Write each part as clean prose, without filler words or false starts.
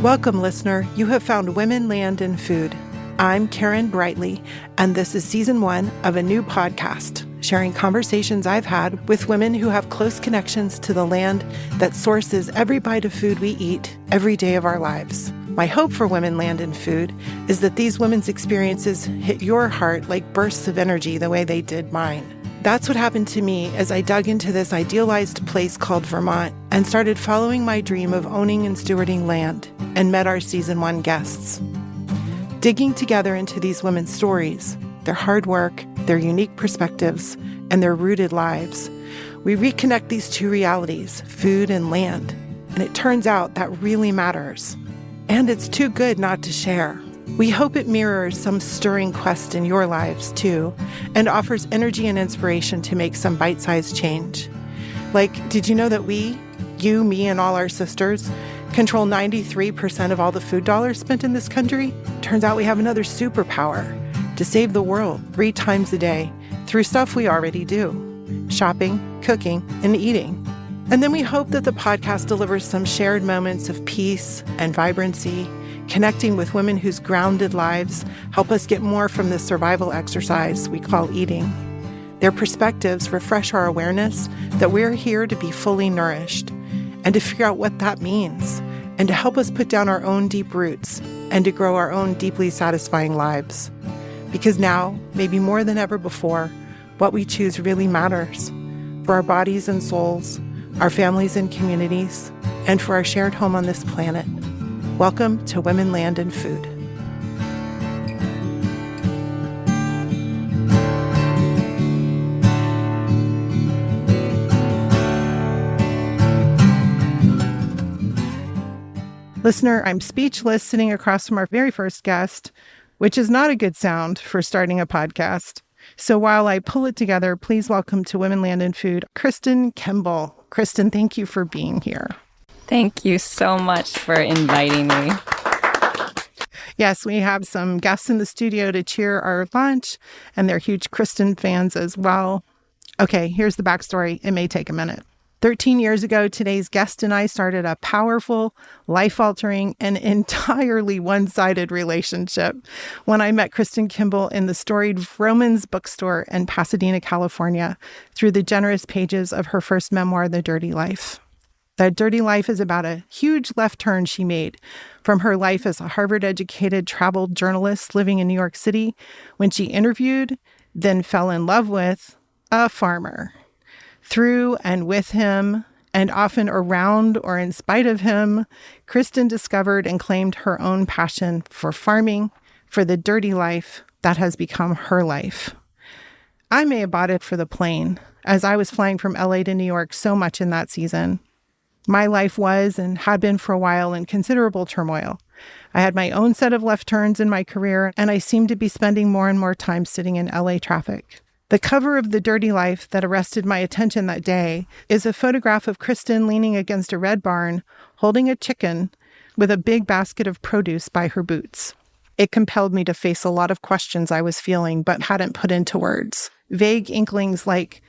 Welcome, listener. You have found Women, Land, and Food. I'm Karen Brightly, and this is season 1 of a new podcast, sharing conversations I've had with women who have close connections to the land that sources every bite of food we eat every day of our lives. My hope for Women, Land, and Food is that these women's experiences hit your heart like bursts of energy the way they did mine. That's what happened to me as I dug into this idealized place called Vermont and started following my dream of owning and stewarding land and met our season 1 guests. Digging together into these women's stories, their hard work, their unique perspectives, and their rooted lives, we reconnect these two realities, food and land, and it turns out that really matters. And it's too good not to share. We hope it mirrors some stirring quest in your lives, too, and offers energy and inspiration to make some bite-sized change. Like, did you know that we, you, me, and all our sisters, control 93% of all the food dollars spent in this country? Turns out we have another superpower to save the world 3 times a day through stuff we already do: shopping, cooking, and eating. And then we hope that the podcast delivers some shared moments of peace and vibrancy, connecting with women whose grounded lives help us get more from this survival exercise we call eating. Their perspectives refresh our awareness that we're here to be fully nourished and to figure out what that means, and to help us put down our own deep roots and to grow our own deeply satisfying lives. Because now, maybe more than ever before, what we choose really matters for our bodies and souls, our families and communities, and for our shared home on this planet. Welcome to Women, Land, and Food. Listener, I'm speechless sitting across from our very first guest, which is not a good sound for starting a podcast. So while I pull it together, please welcome to Women, Land, and Food, Kristin Kimball. Kristin, thank you for being here. Thank you so much for inviting me. Yes, we have some guests in the studio to cheer our lunch, and they're huge Kristin fans as well. Okay, here's the backstory. It may take a minute. 13 years ago, today's guest and I started a powerful, life-altering, and entirely one-sided relationship when I met Kristin Kimball in the storied Vroman's bookstore in Pasadena, California, through the generous pages of her first memoir, The Dirty Life. The Dirty Life is about a huge left turn she made from her life as a Harvard-educated travel journalist living in New York City when she interviewed, then fell in love with, a farmer. Through and with him, and often around or in spite of him, Kristin discovered and claimed her own passion for farming, for the dirty life that has become her life. I may have bought it for the plane, as I was flying from LA to New York so much in that season. My life was and had been for a while in considerable turmoil. I had my own set of left turns in my career, and I seemed to be spending more and more time sitting in LA traffic. The cover of The Dirty Life that arrested my attention that day is a photograph of Kristin leaning against a red barn, holding a chicken with a big basket of produce by her boots. It compelled me to face a lot of questions I was feeling but hadn't put into words. Vague inklings like,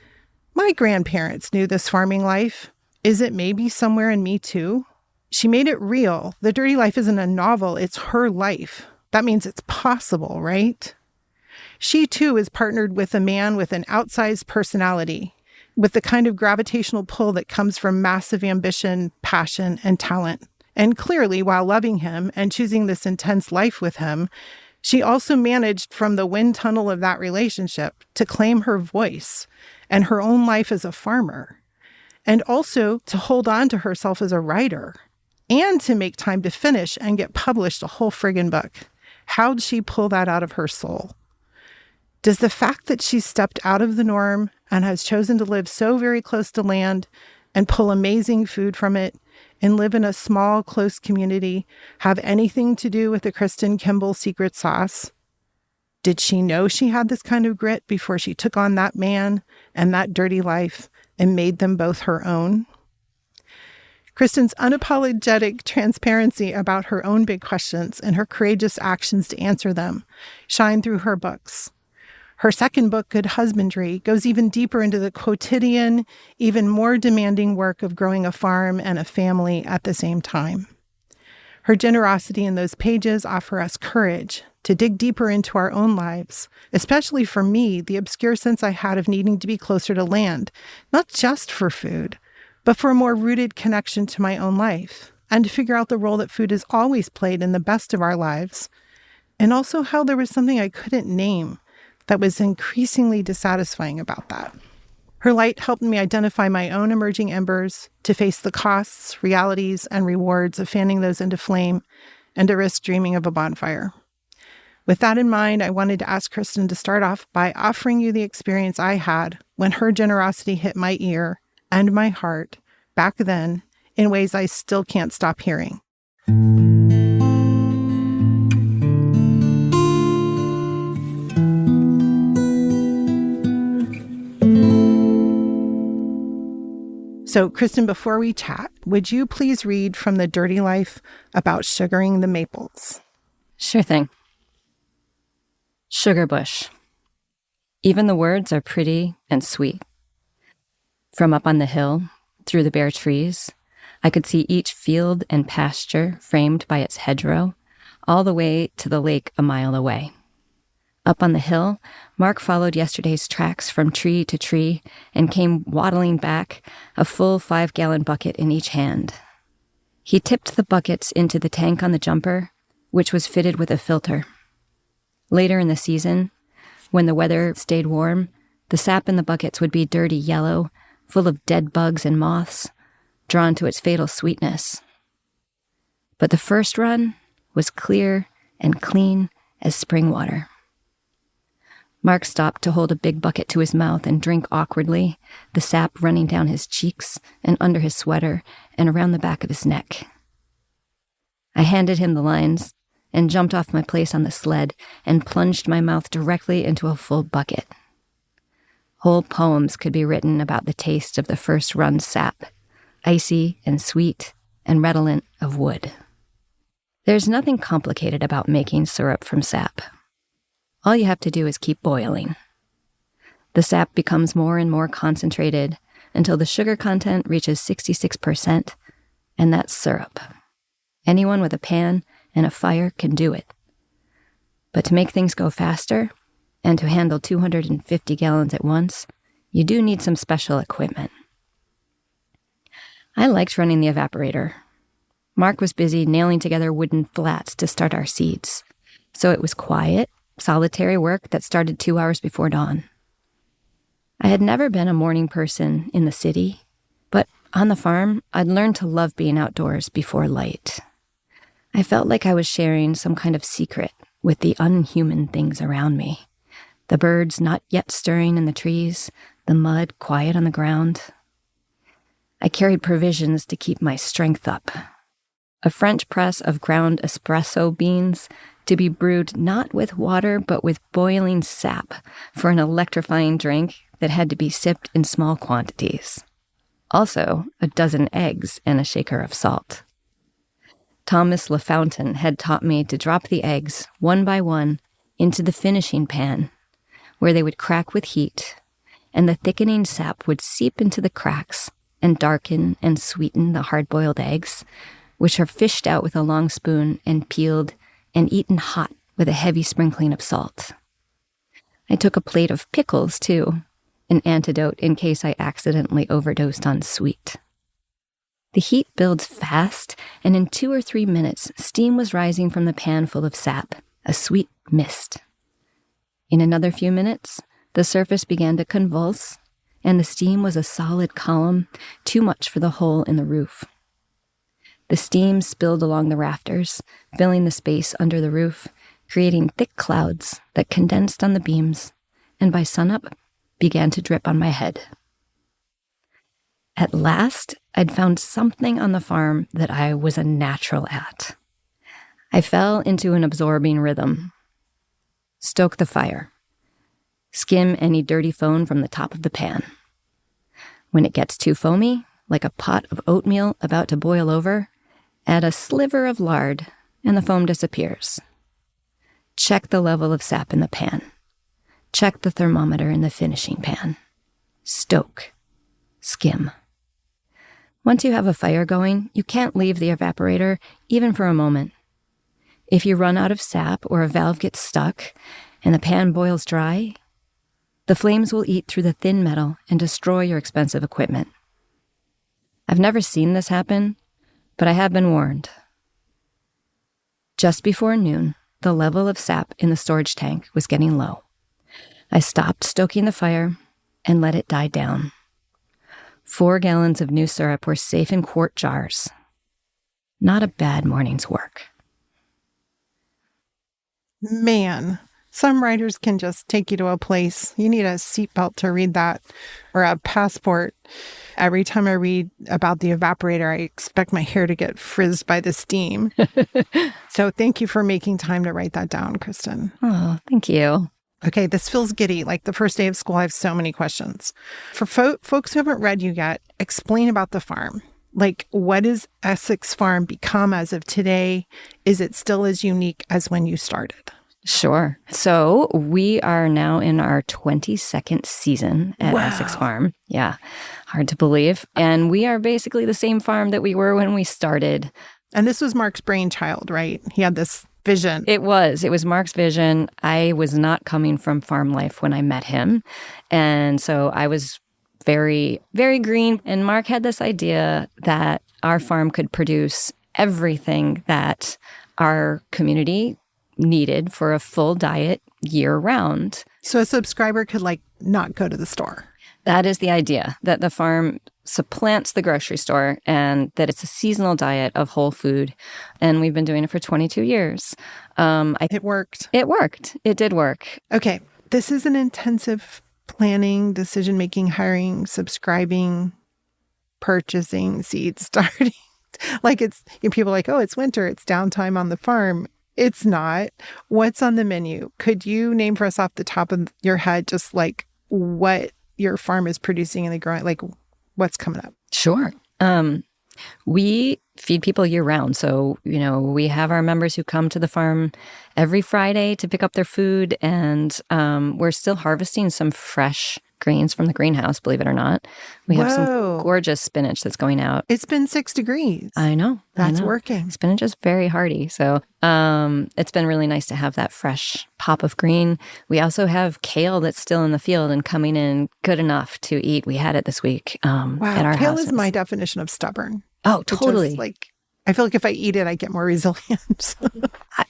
my grandparents knew this farming life. Is it maybe somewhere in me too? She made it real. The Dirty Life isn't a novel, it's her life. That means it's possible, right? She, too, is partnered with a man with an outsized personality, with the kind of gravitational pull that comes from massive ambition, passion, and talent. And clearly, while loving him and choosing this intense life with him, she also managed from the wind tunnel of that relationship to claim her voice and her own life as a farmer, and also to hold on to herself as a writer, and to make time to finish and get published a whole friggin' book. How'd she pull that out of her soul? Does the fact that she stepped out of the norm and has chosen to live so very close to land and pull amazing food from it and live in a small, close community have anything to do with the Kristin Kimball secret sauce? Did she know she had this kind of grit before she took on that man and that dirty life and made them both her own? Kristin's unapologetic transparency about her own big questions and her courageous actions to answer them shine through her books. Her second book, Good Husbandry, goes even deeper into the quotidian, even more demanding work of growing a farm and a family at the same time. Her Her generosity in those pages offer us courage to dig deeper into our own lives, especially for me, the obscure sense I had of needing to be closer to land, not just for food, but for a more rooted connection to my own life, and to figure out the role that food has always played in the best of our lives, and also how there was something I couldn't name that was increasingly dissatisfying about that. Her light helped me identify my own emerging embers, to face the costs, realities, and rewards of fanning those into flame, and to risk dreaming of a bonfire. With that in mind, I wanted to ask Kristin to start off by offering you the experience I had when her generosity hit my ear and my heart back then in ways I still can't stop hearing. So, Kristin, before we chat, would you please read from The Dirty Life about sugaring the maples? Sure thing. Sugar bush. Even the words are pretty and sweet. From up on the hill, through the bare trees, I could see each field and pasture framed by its hedgerow, all the way to the lake a mile away. Up on the hill, Mark followed yesterday's tracks from tree to tree and came waddling back, a full 5-gallon bucket in each hand. He tipped the buckets into the tank on the jumper, which was fitted with a filter. Later in the season, when the weather stayed warm, the sap in the buckets would be dirty yellow, full of dead bugs and moths, drawn to its fatal sweetness. But the first run was clear and clean as spring water. Mark stopped to hold a big bucket to his mouth and drink awkwardly, the sap running down his cheeks and under his sweater and around the back of his neck. I handed him the lines and jumped off my place on the sled and plunged my mouth directly into a full bucket. Whole poems could be written about the taste of the first run sap, icy and sweet and redolent of wood. There's nothing complicated about making syrup from sap. All you have to do is keep boiling. The sap becomes more and more concentrated until the sugar content reaches 66%, and that's syrup. Anyone with a pan and a fire can do it. But to make things go faster, and to handle 250 gallons at once, you do need some special equipment. I liked running the evaporator. Mark was busy nailing together wooden flats to start our seeds, so it was quiet, solitary work that started 2 hours before dawn. I had never been a morning person in the city, but on the farm, I'd learned to love being outdoors before light. I felt like I was sharing some kind of secret with the unhuman things around me. The birds not yet stirring in the trees, the mud quiet on the ground. I carried provisions to keep my strength up. A French press of ground espresso beans to be brewed not with water but with boiling sap for an electrifying drink that had to be sipped in small quantities. Also, a dozen eggs and a shaker of salt. Thomas LaFountain had taught me to drop the eggs, one by one, into the finishing pan, where they would crack with heat, and the thickening sap would seep into the cracks and darken and sweeten the hard-boiled eggs, which are fished out with a long spoon and peeled and eaten hot with a heavy sprinkling of salt. I took a plate of pickles, too, an antidote in case I accidentally overdosed on sweet. The heat builds fast, and in 2 or 3 minutes, steam was rising from the pan full of sap, a sweet mist. In another few minutes, the surface began to convulse, and the steam was a solid column, too much for the hole in the roof. The steam spilled along the rafters, filling the space under the roof, creating thick clouds that condensed on the beams, and by sunup began to drip on my head. At last, I'd found something on the farm that I was a natural at. I fell into an absorbing rhythm. Stoke the fire. Skim any dirty foam from the top of the pan. When it gets too foamy, like a pot of oatmeal about to boil over, add a sliver of lard, and the foam disappears. Check the level of sap in the pan. Check the thermometer in the finishing pan. Stoke. Skim. Once you have a fire going, you can't leave the evaporator, even for a moment. If you run out of sap or a valve gets stuck and the pan boils dry, the flames will eat through the thin metal and destroy your expensive equipment. I've never seen this happen, but I have been warned. Just before noon, the level of sap in the storage tank was getting low. I stopped stoking the fire and let it die down. 4 gallons of new syrup were safe in quart jars. Not a bad morning's work. Man, some writers can just take you to a place. You need a seatbelt to read that, or a passport. Every time I read about the evaporator, I expect my hair to get frizzed by the steam. So thank you for making time to write that down, Kristin. Oh, thank you. Okay, this feels giddy. Like the first day of school, I have so many questions. For folks who haven't read you yet, explain about the farm. Like, what does Essex Farm become as of today? Is it still as unique as when you started? Sure. So we are now in our 22nd season at Essex Farm. Yeah, hard to believe. And we are basically the same farm that we were when we started. And this was Mark's brainchild, right? He had this vision. It was Mark's vision. I was not coming from farm life when I met him. And so I was very, very green. And Mark had this idea that our farm could produce everything that our community needed for a full diet year round. So a subscriber could not go to the store. That is the idea, that the farm supplants the grocery store and that it's a seasonal diet of whole food. And we've been doing it for 22 years. It worked. It worked. It did work. Okay. This is an intensive planning, decision-making, hiring, subscribing, purchasing, seeds, starting. People are like, oh, it's winter. It's downtime on the farm. It's not. What's on the menu? Could you name for us off the top of your head just what your farm is producing in the growing, what's coming up? Sure. We feed people year round. So, we have our members who come to the farm every Friday to pick up their food. And we're still harvesting some fresh greens from the greenhouse, believe it or not. We have some gorgeous spinach that's going out. It's been 6 degrees. I know. That's working. Spinach is very hardy. So it's been really nice to have that fresh pop of green. We also have kale that's still in the field and coming in good enough to eat. We had it this week at our Kale house. is my definition of stubborn. Oh, totally. I feel like if I eat it, I get more resilient.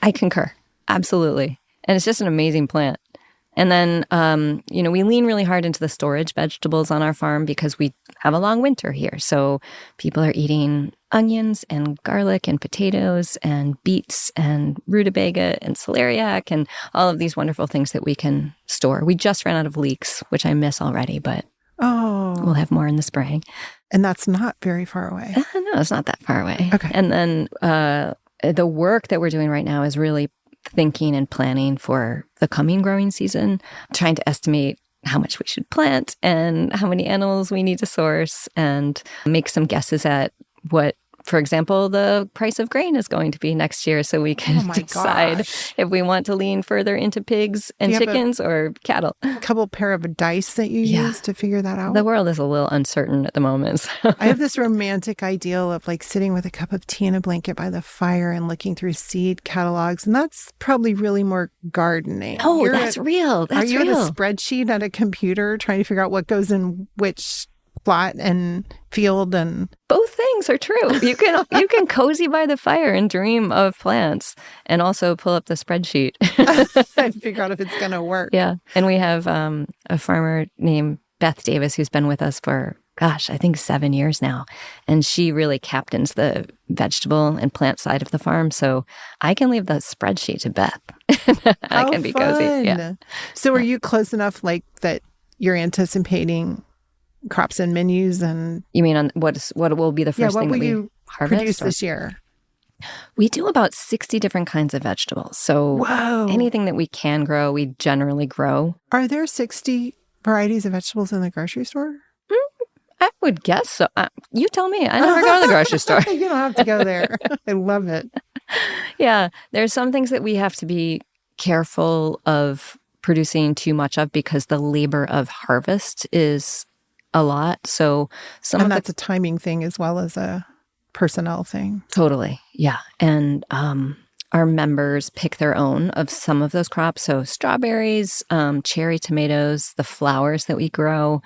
I concur. Absolutely. And it's just an amazing plant. And then, we lean really hard into the storage vegetables on our farm because we have a long winter here. So people are eating onions and garlic and potatoes and beets and rutabaga and celeriac and all of these wonderful things that we can store. We just ran out of leeks, which I miss already, but we'll have more in the spring. And that's not very far away. No, it's not that far away. Okay. And then the work that we're doing right now is really thinking and planning for the coming growing season, trying to estimate how much we should plant and how many animals we need to source and make some guesses at what, for example, the price of grain is going to be next year so we can decide if we want to lean further into pigs and chickens or cattle. A couple pair of dice that you use to figure that out? The world is a little uncertain at the moment. So. I have this romantic ideal of sitting with a cup of tea and a blanket by the fire and looking through seed catalogs. And that's probably really more gardening. Oh, that's real. Are you in a spreadsheet at a computer trying to figure out what goes in which plot and field? And both things are true. You can cozy by the fire and dream of plants and also pull up the spreadsheet and figure out if it's going to work. Yeah. And we have a farmer named Beth Davis who's been with us for, I think 7 years now. And she really captains the vegetable and plant side of the farm. So I can leave the spreadsheet to Beth. I can be cozy. Yeah. So are you close enough that you're anticipating crops and menus? And you mean on what will be the first thing that we harvest produce this year? We do about 60 different kinds of vegetables. So anything that we can grow, we generally grow. Are there 60 varieties of vegetables in the grocery store? I would guess so. You tell me. I never go to the grocery store. You don't have to go there. I love it. Yeah. There's some things that we have to be careful of producing too much of because the labor of harvest is a lot. So some And of that's a timing thing as well as a personnel thing. Totally. Yeah. And our members pick their own of some of those crops. So strawberries, cherry tomatoes, the flowers that we grow,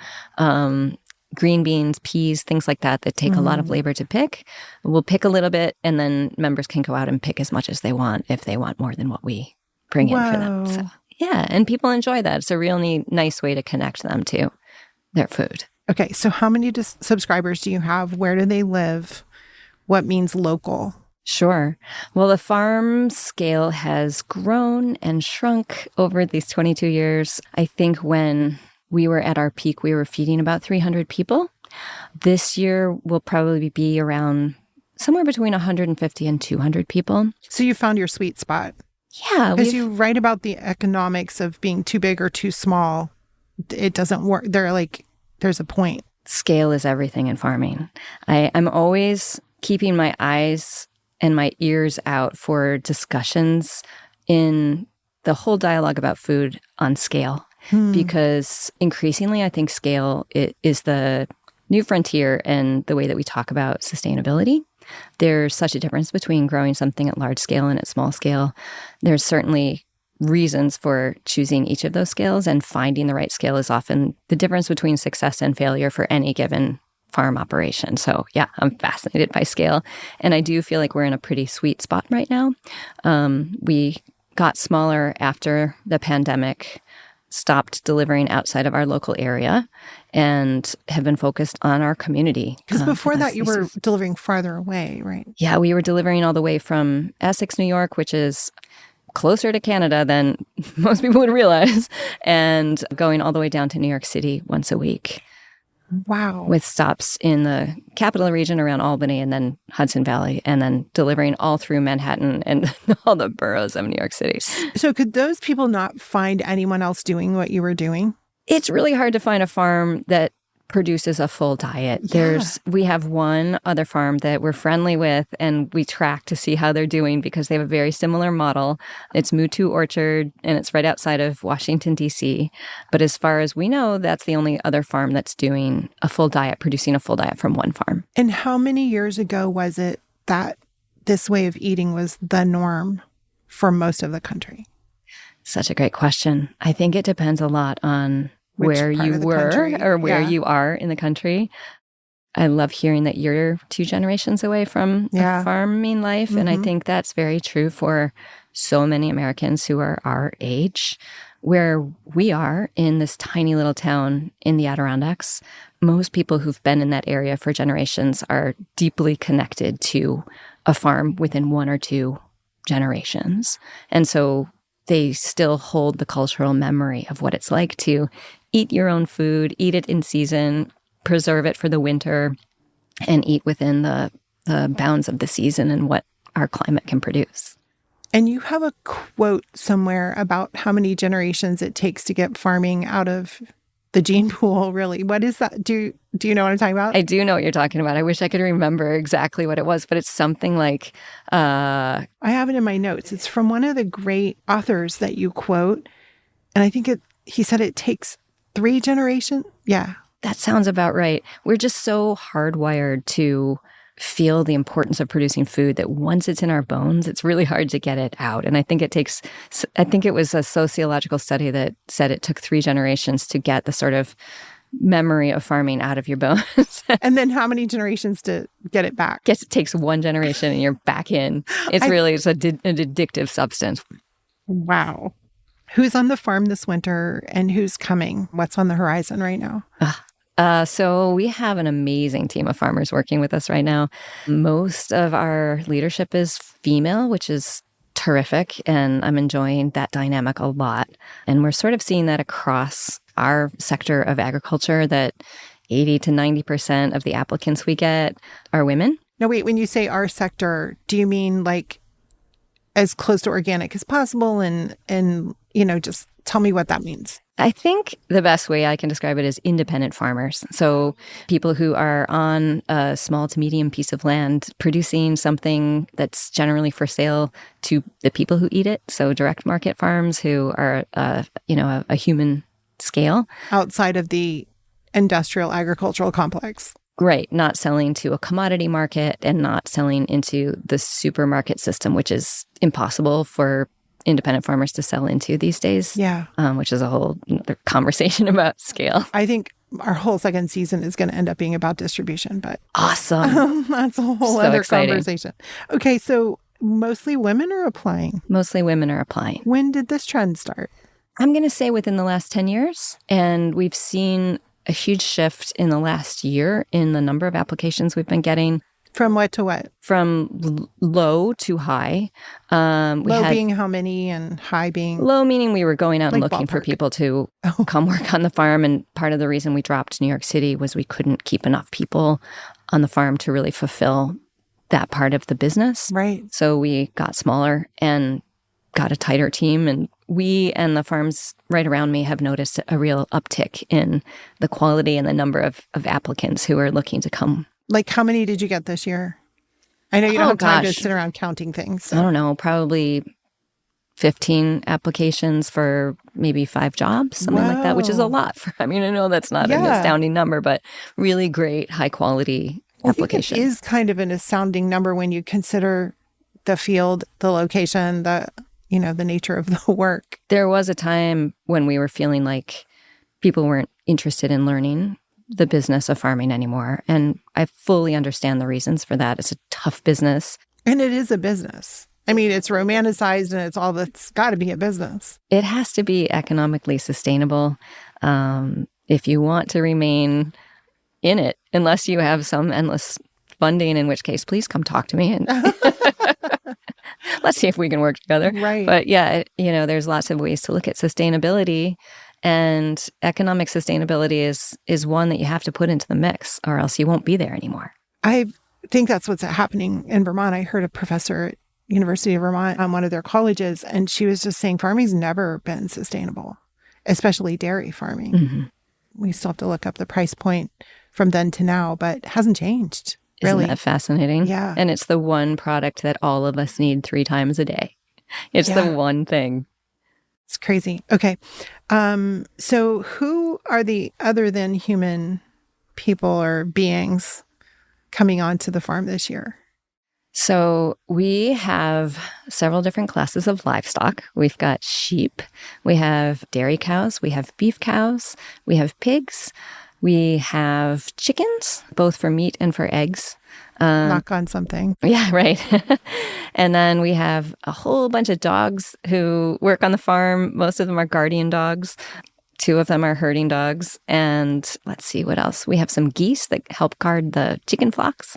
green beans, peas, things like that take a lot of labor to pick. We'll pick a little bit, and then members can go out and pick as much as they want if they want more than what we bring in for them. So, yeah. And people enjoy that. It's a real nice way to connect them to their food. Okay. So how many subscribers do you have? Where do they live? What means local? Sure. Well, the farm scale has grown and shrunk over these 22 years. I think when we were at our peak, we were feeding about 300 people. This year will probably be around somewhere between 150 and 200 people. So you found your sweet spot. Yeah. Because you write about the economics of being too big or too small. It doesn't work. There's a point. Scale is everything in farming. I'm always keeping my eyes and my ears out for discussions in the whole dialogue about food on scale, because increasingly I think scale is the new frontier and the way that we talk about sustainability. There's such a difference between growing something at large scale and at small scale. There's certainly reasons for choosing each of those scales, and finding the right scale is often the difference between success and failure for any given farm operation. So yeah, I'm fascinated by scale. And I do feel like we're in a pretty sweet spot right now. We got smaller after the pandemic, stopped delivering outside of our local area, and have been focused on our community. Because before that, you were delivering farther away, right? Yeah, we were delivering all the way from Essex, New York, which is closer to Canada than most people would realize, and going all the way down to New York City once a week. Wow. With stops in the capital region around Albany and then Hudson Valley, and then delivering all through Manhattan and all the boroughs of New York City. So could those people not find anyone else doing what you were doing? It's really hard to find a farm that produces a full diet. Yeah. We have one other farm that we're friendly with, and we track to see how they're doing because they have a very similar model. It's Mutu Orchard, and it's right outside of Washington, D.C. But as far as we know, that's the only other farm that's doing a full diet, producing a full diet from one farm. And how many years ago was it that this way of eating was the norm for most of the country? Such a great question. I think it depends a lot on where you were or where you are in the country. I love hearing that you're 2 generations away from a farming life. Mm-hmm. And I think that's very true for so many Americans who are our age. Where we are in this tiny little town in the Adirondacks, most people who've been in that area for generations are deeply connected to a farm within 1 or 2 generations. And so they still hold the cultural memory of what it's like to eat your own food, eat it in season, preserve it for the winter, and eat within the bounds of the season and what our climate can produce. And you have a quote somewhere about how many generations it takes to get farming out of the gene pool, really. What is that? Do you know what I'm talking about? I do know what you're talking about. I wish I could remember exactly what it was, but it's something like... I have it in my notes. It's from one of the great authors that you quote. And I think he said it takes 3 generations. Yeah. That sounds about right. We're just so hardwired to feel the importance of producing food that once it's in our bones, it's really hard to get it out. And I think it was a sociological study that said it took 3 generations to get the sort of memory of farming out of your bones. And then how many generations to get it back? Guess it takes 1 generation and you're back in. It's an addictive substance. Wow. Who's on the farm this winter and who's coming? What's on the horizon right now? So we have an amazing team of farmers working with us right now. Most of our leadership is female, which is terrific, and I'm enjoying that dynamic a lot. And we're sort of seeing that across our sector of agriculture, that 80 to 90% of the applicants we get are women. No, wait, when you say our sector, do you mean like as close to organic as possible and just tell me what that means? I think the best way I can describe it is independent farmers. So people who are on a small to medium piece of land producing something that's generally for sale to the people who eat it. So direct market farms who are, a human scale. Outside of the industrial agricultural complex. Right. Not selling to a commodity market and not selling into the supermarket system, which is impossible for independent farmers to sell into these days. Yeah. Which is a whole other conversation about scale. I think our whole second season is going to end up being about distribution, but awesome. That's a whole So other exciting. Conversation. Okay, so mostly women are applying. Mostly women are applying. When did this trend start? I'm going to say within the last 10 years. And we've seen a huge shift in the last year in the number of applications we've been getting. From what to what? From low to high. Low being how many and high being? Low meaning we were going out and like looking for ballpark. people to come work on the farm. And part of the reason we dropped New York City was we couldn't keep enough people on the farm to really fulfill that part of the business. Right. So we got smaller and got a tighter team. And we and the farms right around me have noticed a real uptick in the quality and the number of applicants who are looking to come. Like how many did you get this year? I know you don't have time to gosh. sit around counting things. I don't know, probably 15 applications for maybe 5 jobs, something like that, which is a lot. I know that's not an astounding number, but really great, high quality application. I think it is kind of an astounding number when you consider the field, the location, the nature of the work. There was a time when we were feeling like people weren't interested in learning the business of farming anymore. And I fully understand the reasons for that. It's a tough business. And it is a business. It's romanticized and it's all that's got to be a business. It has to be economically sustainable if you want to remain in it, unless you have some endless funding, in which case, please come talk to me and let's see if we can work together. Right. But yeah, there's lots of ways to look at sustainability. And economic sustainability is one that you have to put into the mix, or else you won't be there anymore. I think that's what's happening in Vermont. I heard a professor at University of Vermont on one of their colleges, and she was just saying farming's never been sustainable, especially dairy farming. Mm-hmm. We still have to look up the price point from then to now, but it hasn't changed. Really. Isn't that fascinating? Yeah. And it's the one product that all of us need 3 times a day. It's the one thing. It's crazy. Okay. So who are the other than human people or beings coming onto the farm this year? So we have several different classes of livestock. We've got sheep, we have dairy cows, we have beef cows, we have pigs, we have chickens, both for meat and for eggs. Knock on something. Yeah, right. And then we have a whole bunch of dogs who work on the farm. Most of them are guardian dogs. 2 of them are herding dogs. And let's see what else. We have some geese that help guard the chicken flocks.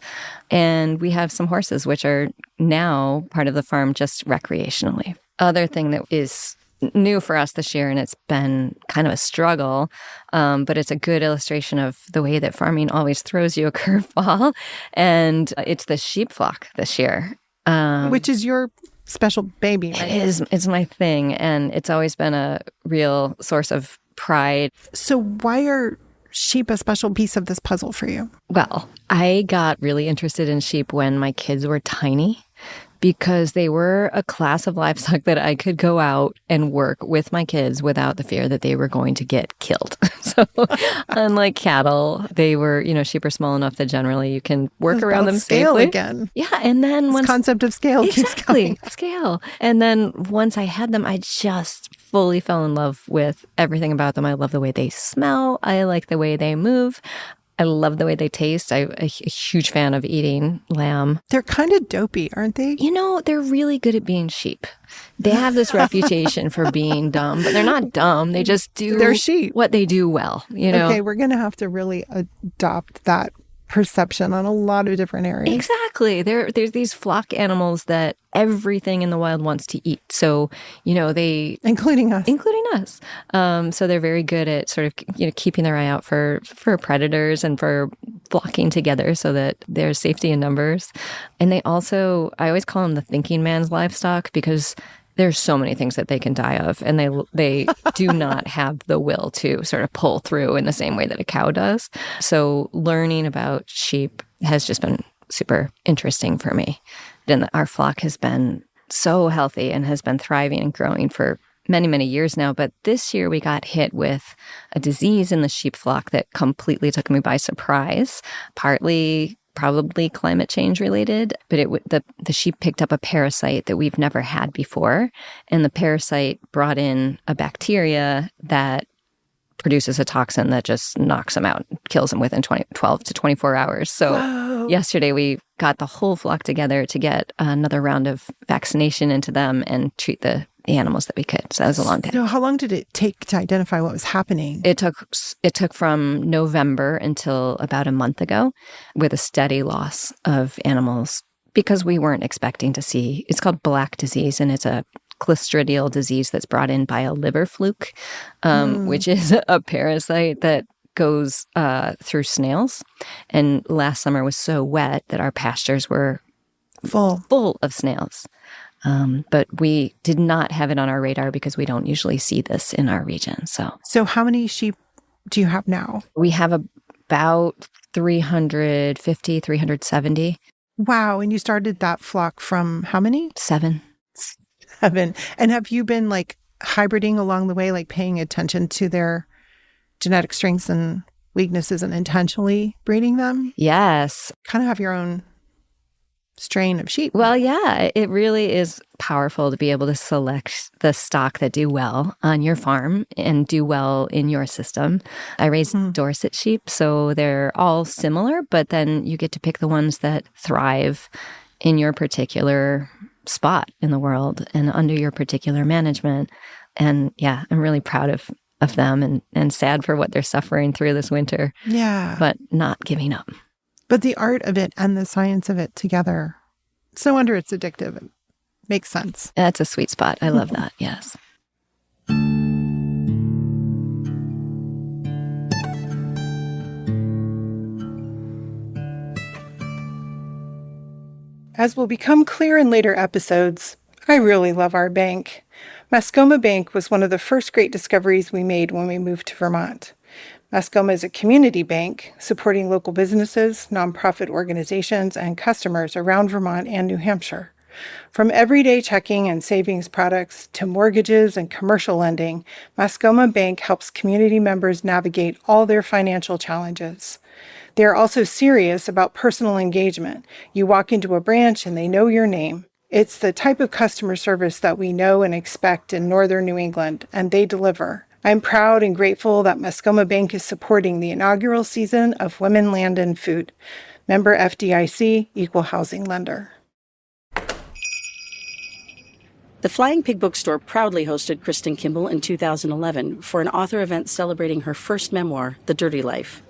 And we have some horses, which are now part of the farm just recreationally. Other thing that is new for us this year, and it's been kind of a struggle, but it's a good illustration of the way that farming always throws you a curveball. And it's the sheep flock this year. Which is your special baby, right? It is. It's my thing. And it's always been a real source of pride. So why are sheep a special piece of this puzzle for you? Well, I got really interested in sheep when my kids were tiny, because they were a class of livestock that I could go out and work with my kids without the fear that they were going to get killed. So unlike cattle, they were, sheep are small enough that generally you can work around them scale safely. Again. Yeah. And then this concept of scale keeps going. Scale. And then once I had them, I just fully fell in love with everything about them. I love the way they smell. I like the way they move. I love the way they taste. I'm a huge fan of eating lamb. They're kind of dopey, aren't they? They're really good at being sheep. They have this reputation for being dumb, but they're not dumb. They just do They're sheep. What they do well, Okay, we're going to have to really adopt that perception on a lot of different areas. Exactly. There's these flock animals that everything in the wild wants to eat. So, they... Including us. So they're very good at sort of, keeping their eye out for predators and for flocking together so that there's safety in numbers. And they also, I always call them the thinking man's livestock, because there's so many things that they can die of, and they do not have the will to sort of pull through in the same way that a cow does. So learning about sheep has just been super interesting for me. And our flock has been so healthy and has been thriving and growing for many, many years now, but this year we got hit with a disease in the sheep flock that completely took me by surprise, partly probably climate change related, but the sheep picked up a parasite that we've never had before, and the parasite brought in a bacteria that produces a toxin that just knocks them out, kills them within 12 to 24 hours. So Whoa. Yesterday we got the whole flock together to get another round of vaccination into them and treat the animals that we could. So that was a long day. So how long did it take to identify what was happening? It took from November until about a month ago, with a steady loss of animals because we weren't expecting to see. It's called black disease, and it's a clostridial disease that's brought in by a liver fluke, which is a parasite that goes through snails. And last summer was so wet that our pastures were full of snails. But we did not have it on our radar because we don't usually see this in our region. So how many sheep do you have now? We have about 350, 370. Wow. And you started that flock from how many? 7. 7. And have you been like hybriding along the way, like paying attention to their genetic strengths and weaknesses and intentionally breeding them? Yes. Kind of have your own strain of sheep. Well, yeah, it really is powerful to be able to select the stock that do well on your farm and do well in your system. I raise Dorset sheep, so they're all similar, but then you get to pick the ones that thrive in your particular spot in the world and under your particular management. And yeah, I'm really proud of them and sad for what they're suffering through this winter. Yeah. But not giving up. But the art of it and the science of it together, so wonder it's addictive. It makes sense. That's a sweet spot. I love that. Yes. As will become clear in later episodes, I really love our bank. Mascoma Bank was one of the first great discoveries we made when we moved to Vermont. Mascoma is a community bank supporting local businesses, nonprofit organizations, and customers around Vermont and New Hampshire. From everyday checking and savings products to mortgages and commercial lending, Mascoma Bank helps community members navigate all their financial challenges. They are also serious about personal engagement. You walk into a branch and they know your name. It's the type of customer service that we know and expect in northern New England, and they deliver. I'm proud and grateful that Mascoma Bank is supporting the inaugural season of Women, Land, and Food. Member FDIC, Equal Housing Lender. The Flying Pig Bookstore proudly hosted Kristin Kimball in 2011 for an author event celebrating her first memoir, The Dirty Life.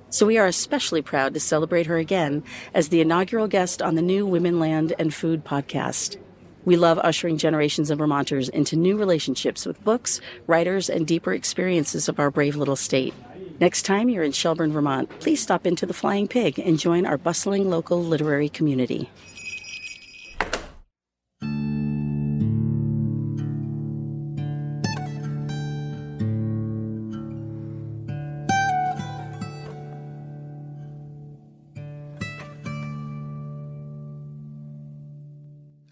So we are especially proud to celebrate her again as the inaugural guest on the new Women, Land, and Food podcast. We love ushering generations of Vermonters into new relationships with books, writers, and deeper experiences of our brave little state. Next time you're in Shelburne, Vermont, please stop into the Flying Pig and join our bustling local literary community.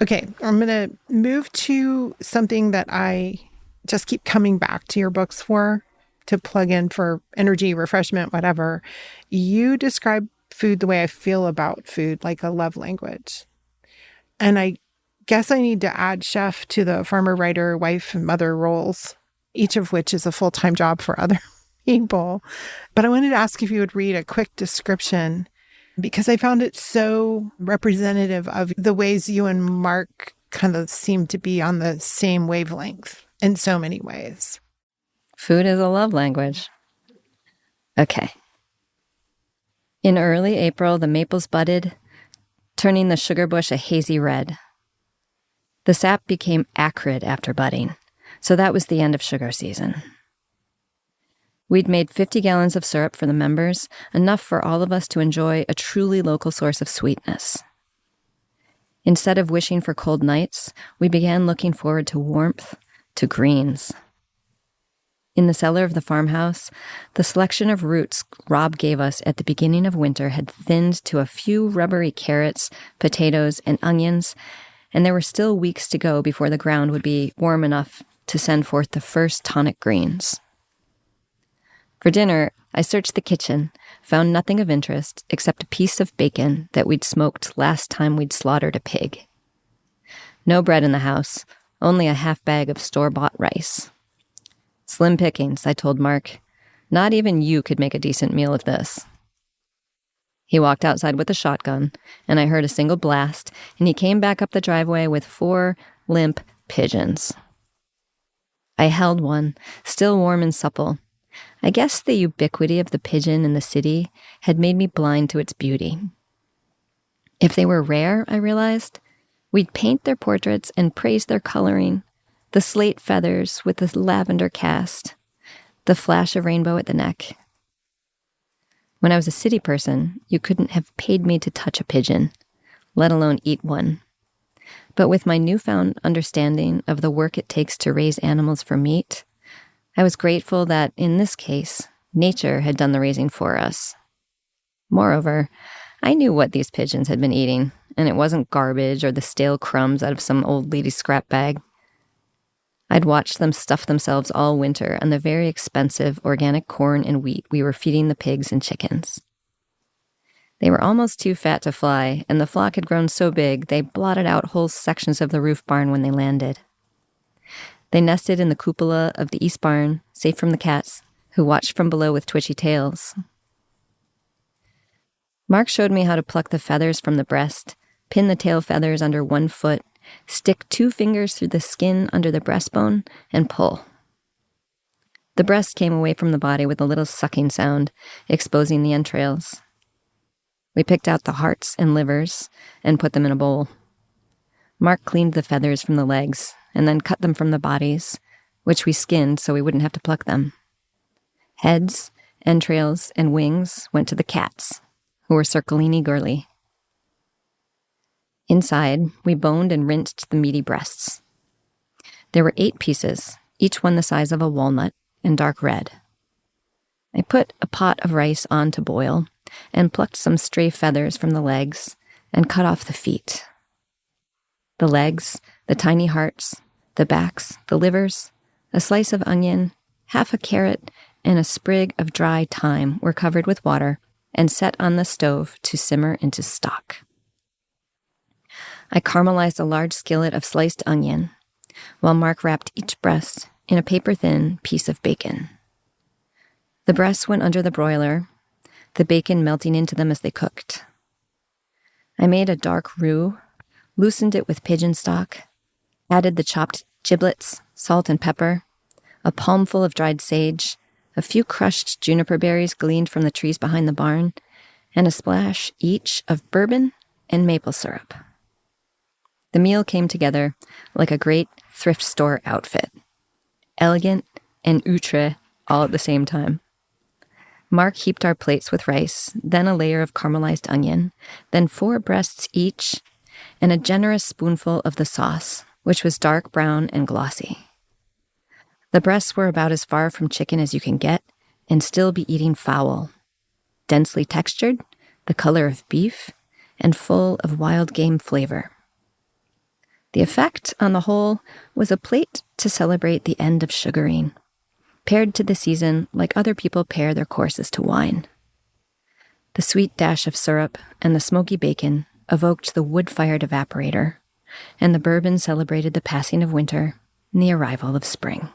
Okay, I'm going to move to something that I just keep coming back to your books for, to plug in for energy, refreshment, whatever. You describe food the way I feel about food, like a love language. And I guess I need to add chef to the farmer, writer, wife, and mother roles, each of which is a full-time job for other people. But I wanted to ask if you would read a quick description, because I found it so representative of the ways you and Mark kind of seem to be on the same wavelength in so many ways. Food is a love language. Okay. In early April, the maples budded, turning the sugar bush a hazy red. The sap became acrid after budding, so that was the end of sugar season. We'd made 50 gallons of syrup for the members, enough for all of us to enjoy a truly local source of sweetness. Instead of wishing for cold nights, we began looking forward to warmth, to greens. In the cellar of the farmhouse, the selection of roots Rob gave us at the beginning of winter had thinned to a few rubbery carrots, potatoes, and onions, and there were still weeks to go before the ground would be warm enough to send forth the first tonic greens. For dinner, I searched the kitchen, found nothing of interest except a piece of bacon that we'd smoked last time we'd slaughtered a pig. No bread in the house, only a half bag of store-bought rice. Slim pickings, I told Mark. Not even you could make a decent meal of this. He walked outside with a shotgun, and I heard a single blast, and he came back up the driveway with 4 limp pigeons. I held one, still warm and supple. I guess the ubiquity of the pigeon in the city had made me blind to its beauty. If they were rare, I realized, we'd paint their portraits and praise their coloring, the slate feathers with the lavender cast, the flash of rainbow at the neck. When I was a city person, you couldn't have paid me to touch a pigeon, let alone eat one. But with my newfound understanding of the work it takes to raise animals for meat, I was grateful that, in this case, nature had done the raising for us. Moreover, I knew what these pigeons had been eating, and it wasn't garbage or the stale crumbs out of some old lady's scrap bag. I'd watched them stuff themselves all winter on the very expensive organic corn and wheat we were feeding the pigs and chickens. They were almost too fat to fly, and the flock had grown so big they blotted out whole sections of the roof barn when they landed. They nested in the cupola of the east barn, safe from the cats, who watched from below with twitchy tails. Mark showed me how to pluck the feathers from the breast, pin the tail feathers under one foot, stick 2 fingers through the skin under the breastbone, and pull. The breast came away from the body with a little sucking sound, exposing the entrails. We picked out the hearts and livers and put them in a bowl. Mark cleaned the feathers from the legs and then cut them from the bodies, which we skinned so we wouldn't have to pluck them. Heads, entrails, and wings went to the cats, who were circlini girly. Inside, we boned and rinsed the meaty breasts. There were 8 pieces, each one the size of a walnut and dark red. I put a pot of rice on to boil and plucked some stray feathers from the legs and cut off the feet. The legs, the tiny hearts, the backs, the livers, a slice of onion, half a carrot, and a sprig of dry thyme were covered with water and set on the stove to simmer into stock. I caramelized a large skillet of sliced onion, while Mark wrapped each breast in a paper-thin piece of bacon. The breasts went under the broiler, the bacon melting into them as they cooked. I made a dark roux, loosened it with pigeon stock, added the chopped giblets, salt and pepper, a palmful of dried sage, a few crushed juniper berries gleaned from the trees behind the barn, and a splash each of bourbon and maple syrup. The meal came together like a great thrift store outfit, elegant and outre all at the same time. Mark heaped our plates with rice, then a layer of caramelized onion, then 4 breasts each, and a generous spoonful of the sauce, which was dark brown and glossy. The breasts were about as far from chicken as you can get and still be eating fowl, densely textured, the color of beef, and full of wild game flavor. The effect, on the whole, was a plate to celebrate the end of sugaring, paired to the season like other people pair their courses to wine. The sweet dash of syrup and the smoky bacon evoked the wood-fired evaporator, and the bourbon celebrated the passing of winter and the arrival of spring.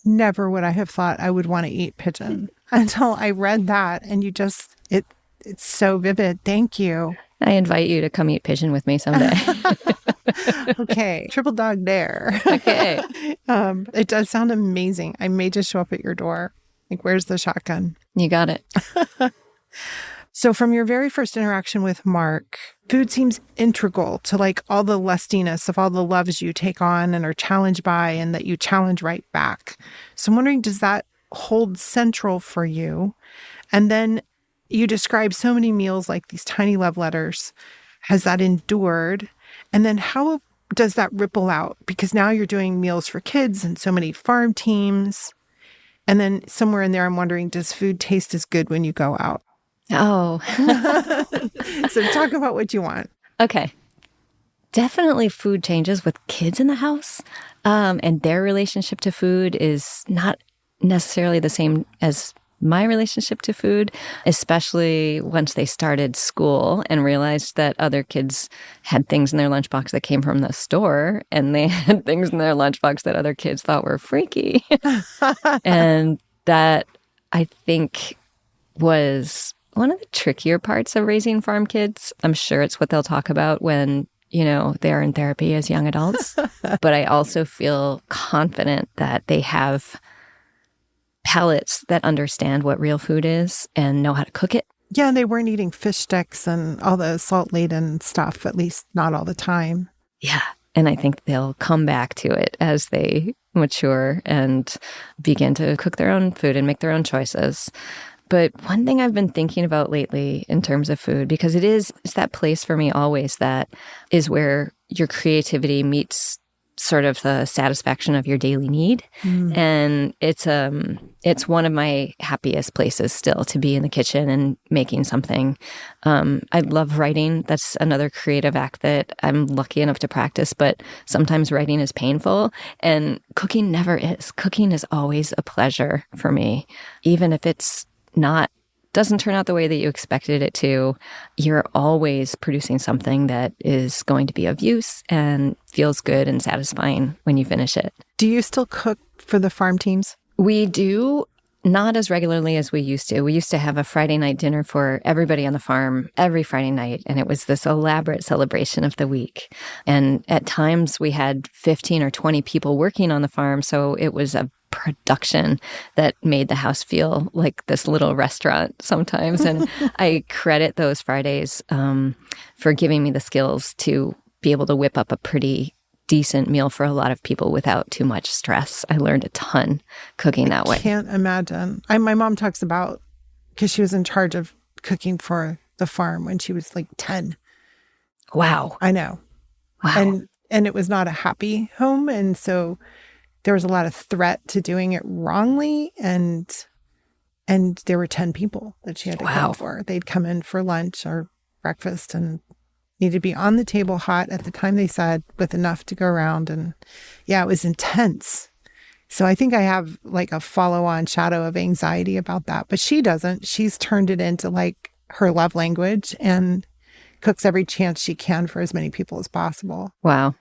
Never would I have thought I would want to eat pigeon until I read that, and it's so vivid. Thank you. I invite you to come eat pigeon with me someday. Okay. Triple dog dare. Okay. It does sound amazing. I may just show up at your door. Like, where's the shotgun? You got it. So from your very first interaction with Mark, food seems integral to like all the lustiness of all the loves you take on and are challenged by and that you challenge right back. So I'm wondering, does that hold central for you? And then you describe so many meals like these tiny love letters. Has that endured? And then how does that ripple out? Because now you're doing meals for kids and so many farm teams. And then somewhere in there, I'm wondering, does food taste as good when you go out? Oh. So talk about what you want. Okay. definitely food changes with kids in the house. And their relationship to food is not necessarily the same as my relationship to food, especially once they started school and realized that other kids had things in their lunchbox that came from the store, and they had things in their lunchbox that other kids thought were freaky. And that, I think, was one of the trickier parts of raising farm kids. I'm sure it's what they'll talk about when, they're in therapy as young adults. But I also feel confident that they have palates that understand what real food is and know how to cook it. Yeah, and they weren't eating fish sticks and all the salt-laden stuff, at least not all the time. Yeah. And I think they'll come back to it as they mature and begin to cook their own food and make their own choices. But one thing I've been thinking about lately in terms of food, because it's that place for me always that is where your creativity meets sort of the satisfaction of your daily need. And it's one of my happiest places still to be in the kitchen and making something. I love writing. That's another creative act that I'm lucky enough to practice, but sometimes writing is painful, and cooking never is. Cooking is always a pleasure for me. Even if it's doesn't turn out the way that you expected it to, you're always producing something that is going to be of use and feels good and satisfying when you finish it. Do you still cook for the farm teams? We do, not as regularly as we used to. We used to have a Friday night dinner for everybody on the farm every Friday night, and it was this elaborate celebration of the week. And at times we had 15 or 20 people working on the farm, so it was a production that made the house feel like this little restaurant sometimes. And I credit those Fridays for giving me the skills to be able to whip up a pretty decent meal for a lot of people without too much stress. I learned a ton cooking that way. I can't imagine. My mom talks about, because she was in charge of cooking for the farm when she was like 10. Wow. I know. Wow. And it was not a happy home. And so there was a lot of threat to doing it wrongly. And there were 10 people that she had to cook for. They'd come in for lunch or breakfast and needed to be on the table hot at the time they said, with enough to go around. And yeah, it was intense. So I think I have like a follow-on shadow of anxiety about that. But she doesn't. She's turned it into like her love language and cooks every chance she can for as many people as possible. Wow.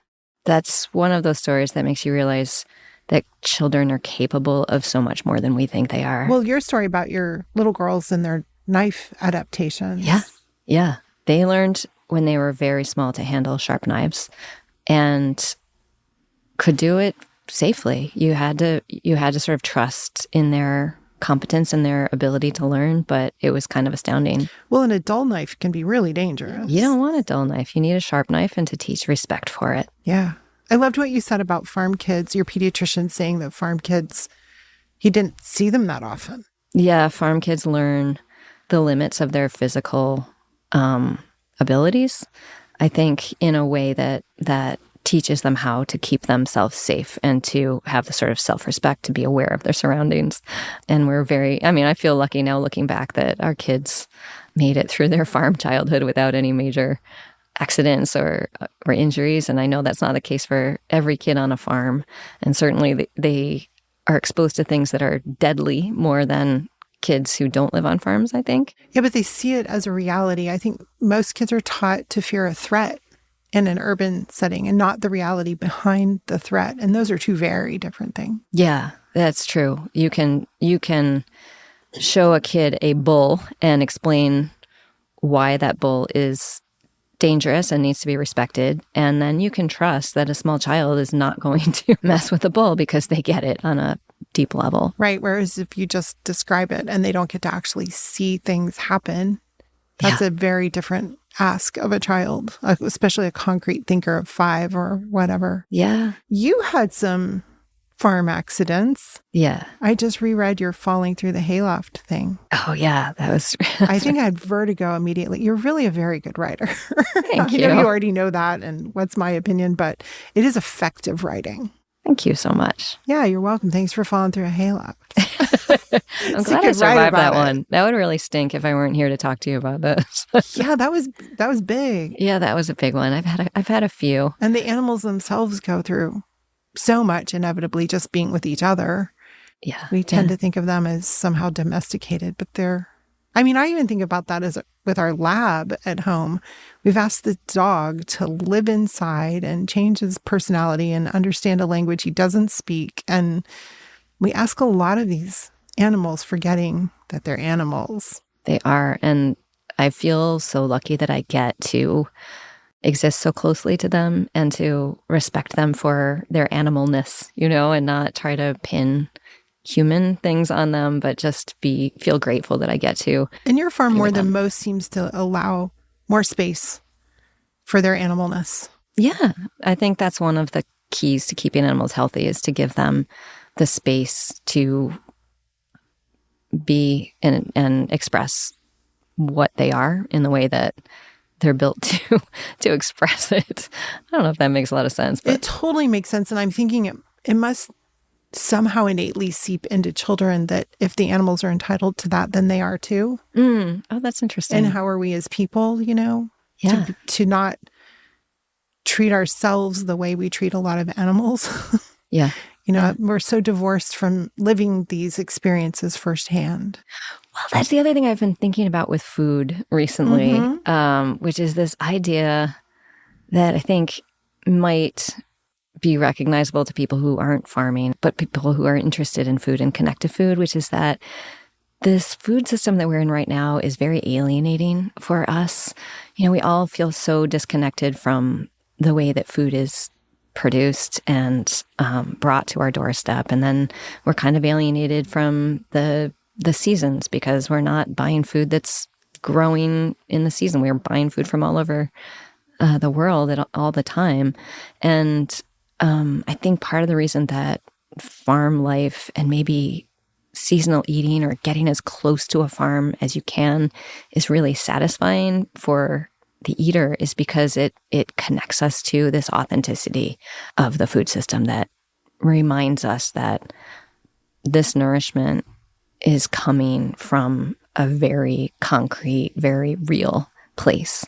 That's one of those stories that makes you realize that children are capable of so much more than we think they are. Well, your story about your little girls and their knife adaptations. Yeah. They learned when they were very small to handle sharp knives and could do it safely. You had to sort of trust in their competence and their ability to learn, but it was kind of astounding. Well, and a dull knife can be really dangerous. You don't want a dull knife. You need a sharp knife, and to teach respect for it. Yeah. I loved what you said about farm kids, your pediatrician saying that farm kids, he didn't see them that often. Yeah, farm kids learn the limits of their physical abilities, I think, in a way that teaches them how to keep themselves safe and to have the sort of self-respect to be aware of their surroundings. And I feel lucky now looking back that our kids made it through their farm childhood without any major accidents or injuries. And I know that's not the case for every kid on a farm. And certainly they are exposed to things that are deadly more than kids who don't live on farms, I think. Yeah, but they see it as a reality. I think most kids are taught to fear a threat in an urban setting and not the reality behind the threat. And those are two very different things. Yeah, that's true. You can show a kid a bull and explain why that bull is dangerous and needs to be respected. And then you can trust that a small child is not going to mess with a bull because they get it on a deep level. Right. Whereas if you just describe it and they don't get to actually see things happen, that's a very different ask of a child, especially a concrete thinker of 5 or whatever. Yeah. You had some farm accidents. Yeah. I just reread your falling through the hayloft thing. Oh, yeah. That was... I think I had vertigo immediately. You're really a very good writer. Thank you. I know you already know that, and what's my opinion, but it is effective writing. Thank you so much. Yeah, you're welcome. Thanks for falling through a hayloft. I'm So you glad I could write survived that about it. one. That would really stink if I weren't here to talk to you about this. Yeah, that was big. Yeah, that was a big one. I've had a few. And the animals themselves go through so much inevitably just being with each other. Yeah. We tend to think of them as somehow domesticated, but I even think about that with our lab at home. We've asked the dog to live inside and change his personality and understand a language he doesn't speak. And we ask a lot of these animals forgetting that they're animals. They are. And I feel so lucky that I get to exist so closely to them and to respect them for their animalness, and not try to pin human things on them, but just feel grateful that I get to. And your farm more than most seems to allow more space for their animalness. Yeah, I think that's one of the keys to keeping animals healthy is to give them the space to be and express what they are in the way that they're built to express it. I don't know if that makes a lot of sense. But it totally makes sense. And I'm thinking it must somehow innately seep into children that if the animals are entitled to that, then they are too. Oh, that's interesting. And how are we as people, Yeah. to not treat ourselves the way we treat a lot of animals. Yeah. We're so divorced from living these experiences firsthand. Well, that's the other thing I've been thinking about with food recently, which is this idea that I think might be recognizable to people who aren't farming, but people who are interested in food and connect to food, which is that this food system that we're in right now is very alienating for us. We all feel so disconnected from the way that food is produced and brought to our doorstep. And then we're kind of alienated from the seasons because we're not buying food that's growing in the season. We're buying food from all over the world all the time. And I think part of the reason that farm life and maybe seasonal eating or getting as close to a farm as you can is really satisfying for the eater is because it connects us to this authenticity of the food system that reminds us that this nourishment is coming from a very concrete, very real place.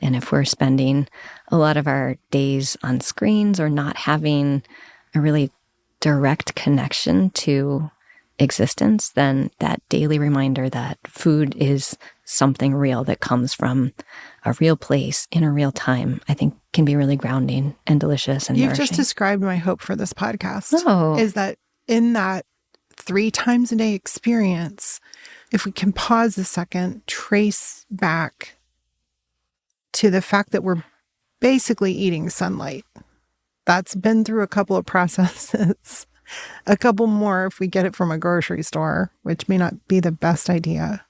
And if we're spending a lot of our days on screens or not having a really direct connection to existence, then that daily reminder that food is something real that comes from a real place in a real time, I think can be really grounding and delicious and You've nourishing. just described my hope for this podcast. Oh. Is that in that 3 times a day experience, if we can pause a second, trace back to the fact that we're basically eating sunlight. That's been through a couple of processes, a couple more if we get it from a grocery store, which may not be the best idea.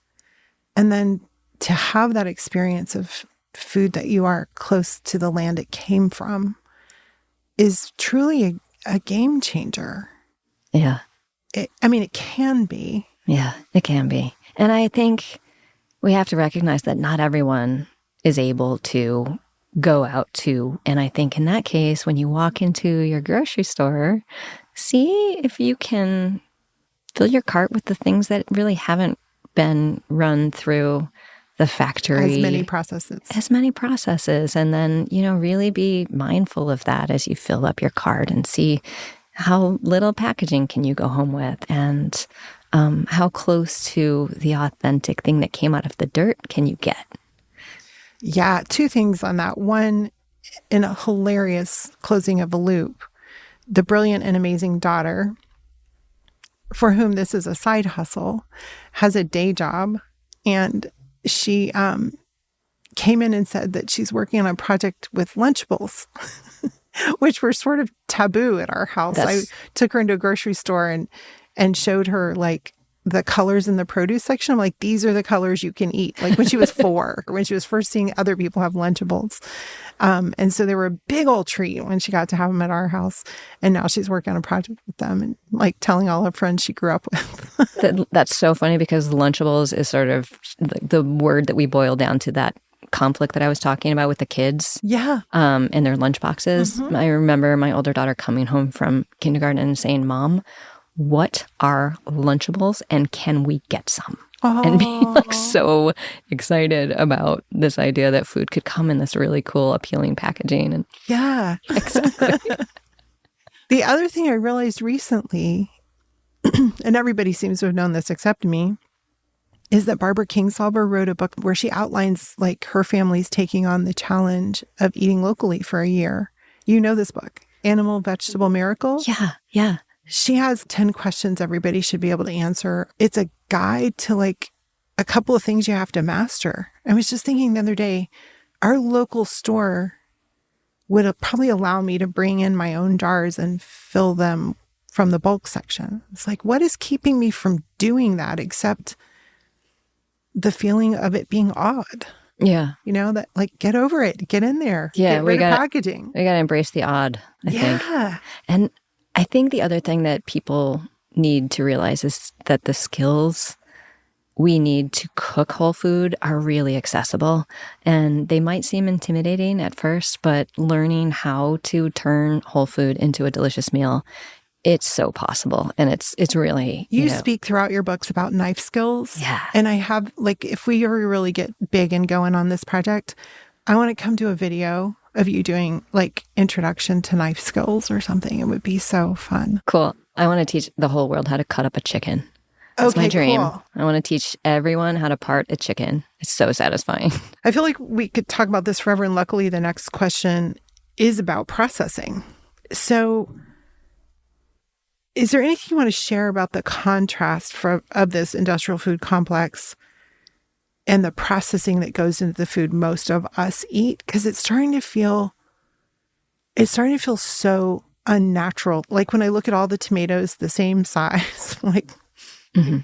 And then to have that experience of food that you are close to the land it came from is truly a game changer. Yeah. It can be. Yeah, it can be. And I think we have to recognize that not everyone is able to go out to. And I think in that case, when you walk into your grocery store, see if you can fill your cart with the things that really haven't been run through the factory. As many processes. And then, really be mindful of that as you fill up your cart and see how little packaging can you go home with and how close to the authentic thing that came out of the dirt can you get? Yeah, 2 things on that. One, in a hilarious closing of a loop, the brilliant and amazing daughter, for whom this is a side hustle, has a day job. And she came in and said that she's working on a project with Lunchables, which were sort of taboo at our house. I took her into a grocery store and showed her the colors in the produce section. I'm like, these are the colors you can eat. Like when she was 4, when she was first seeing other people have Lunchables. And so they were a big old treat when she got to have them at our house. And now she's working on a project with them and telling all her friends she grew up with. That's so funny because Lunchables is sort of the word that we boil down to that conflict that I was talking about with the kids. Yeah. And their lunch boxes. Mm-hmm. I remember my older daughter coming home from kindergarten and saying, "Mom, what are Lunchables and can we get some? And being like so excited about this idea that food could come in this really cool, appealing packaging. And yeah. exactly. The other thing I realized recently, and everybody seems to have known this except me, is that Barbara Kingsolver wrote a book where she outlines like her family's taking on the challenge of eating locally for a year. You know this book, Animal Vegetable Miracle? Yeah, yeah. She has 10 questions everybody should be able to answer. It's a guide to like a couple of things you have to master. I was just thinking the other day, our local store would probably allow me to bring in my own jars and fill them from the bulk section. It's like, what is keeping me from doing that except the feeling of it being odd? Yeah. You know, that like, get over it, get in there, Yeah, get rid of packaging. We got to embrace the odd, I think. Yeah. And I think the other thing that people need to realize is that the skills we need to cook whole food are really accessible. And they might seem intimidating at first, but learning how to turn whole food into a delicious meal, it's so possible. And it's really, You speak throughout your books about knife skills. Yeah. And I have, like, if we ever really get big and going on this project, I want to come to a video of you doing like introduction to knife skills or something. It would be so fun. Cool. I want to teach the whole world how to cut up a chicken. That's my dream. Cool. I want to teach everyone how to part a chicken. It's so satisfying. I feel like we could talk about this forever. And luckily, the next question is about processing. So is there anything you want to share about the contrast of this industrial food complex and the processing that goes into the food most of us eat? Because it's starting to feel so unnatural. Like when I look at all the tomatoes the same size, like. Mm-hmm.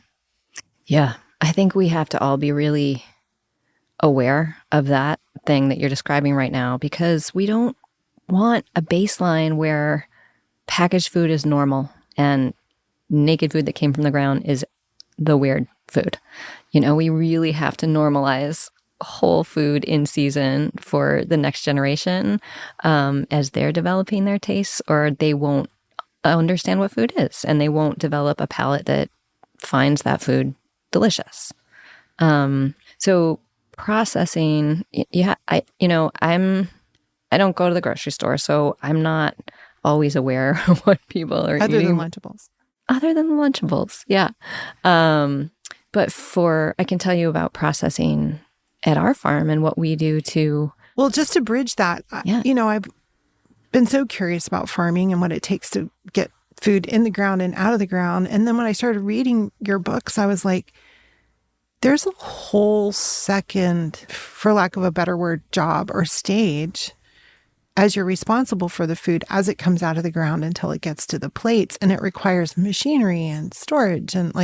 Yeah. I think we have to all be really aware of that thing that you're describing right now, because we don't want a baseline where packaged food is normal and naked food that came from the ground is the weird food. You know, we really have to normalize whole food in season for the next generation as they're developing their tastes, or they won't understand what food is and they won't develop a palate that finds that food delicious. So processing, I don't go to the grocery store, so I'm not always aware of what people are Other eating. than Lunchables. Other than the Lunchables, yeah. But I can tell you about processing at our farm and what we do to... Well, just to bridge that, Yeah. I've been so curious about farming and what it takes to get food in the ground and out of the ground. And then when I started reading your books, I was like, there's a whole second, for lack of a better word, job or stage as you're responsible for the food as it comes out of the ground until it gets to the plates. And it requires machinery and storage and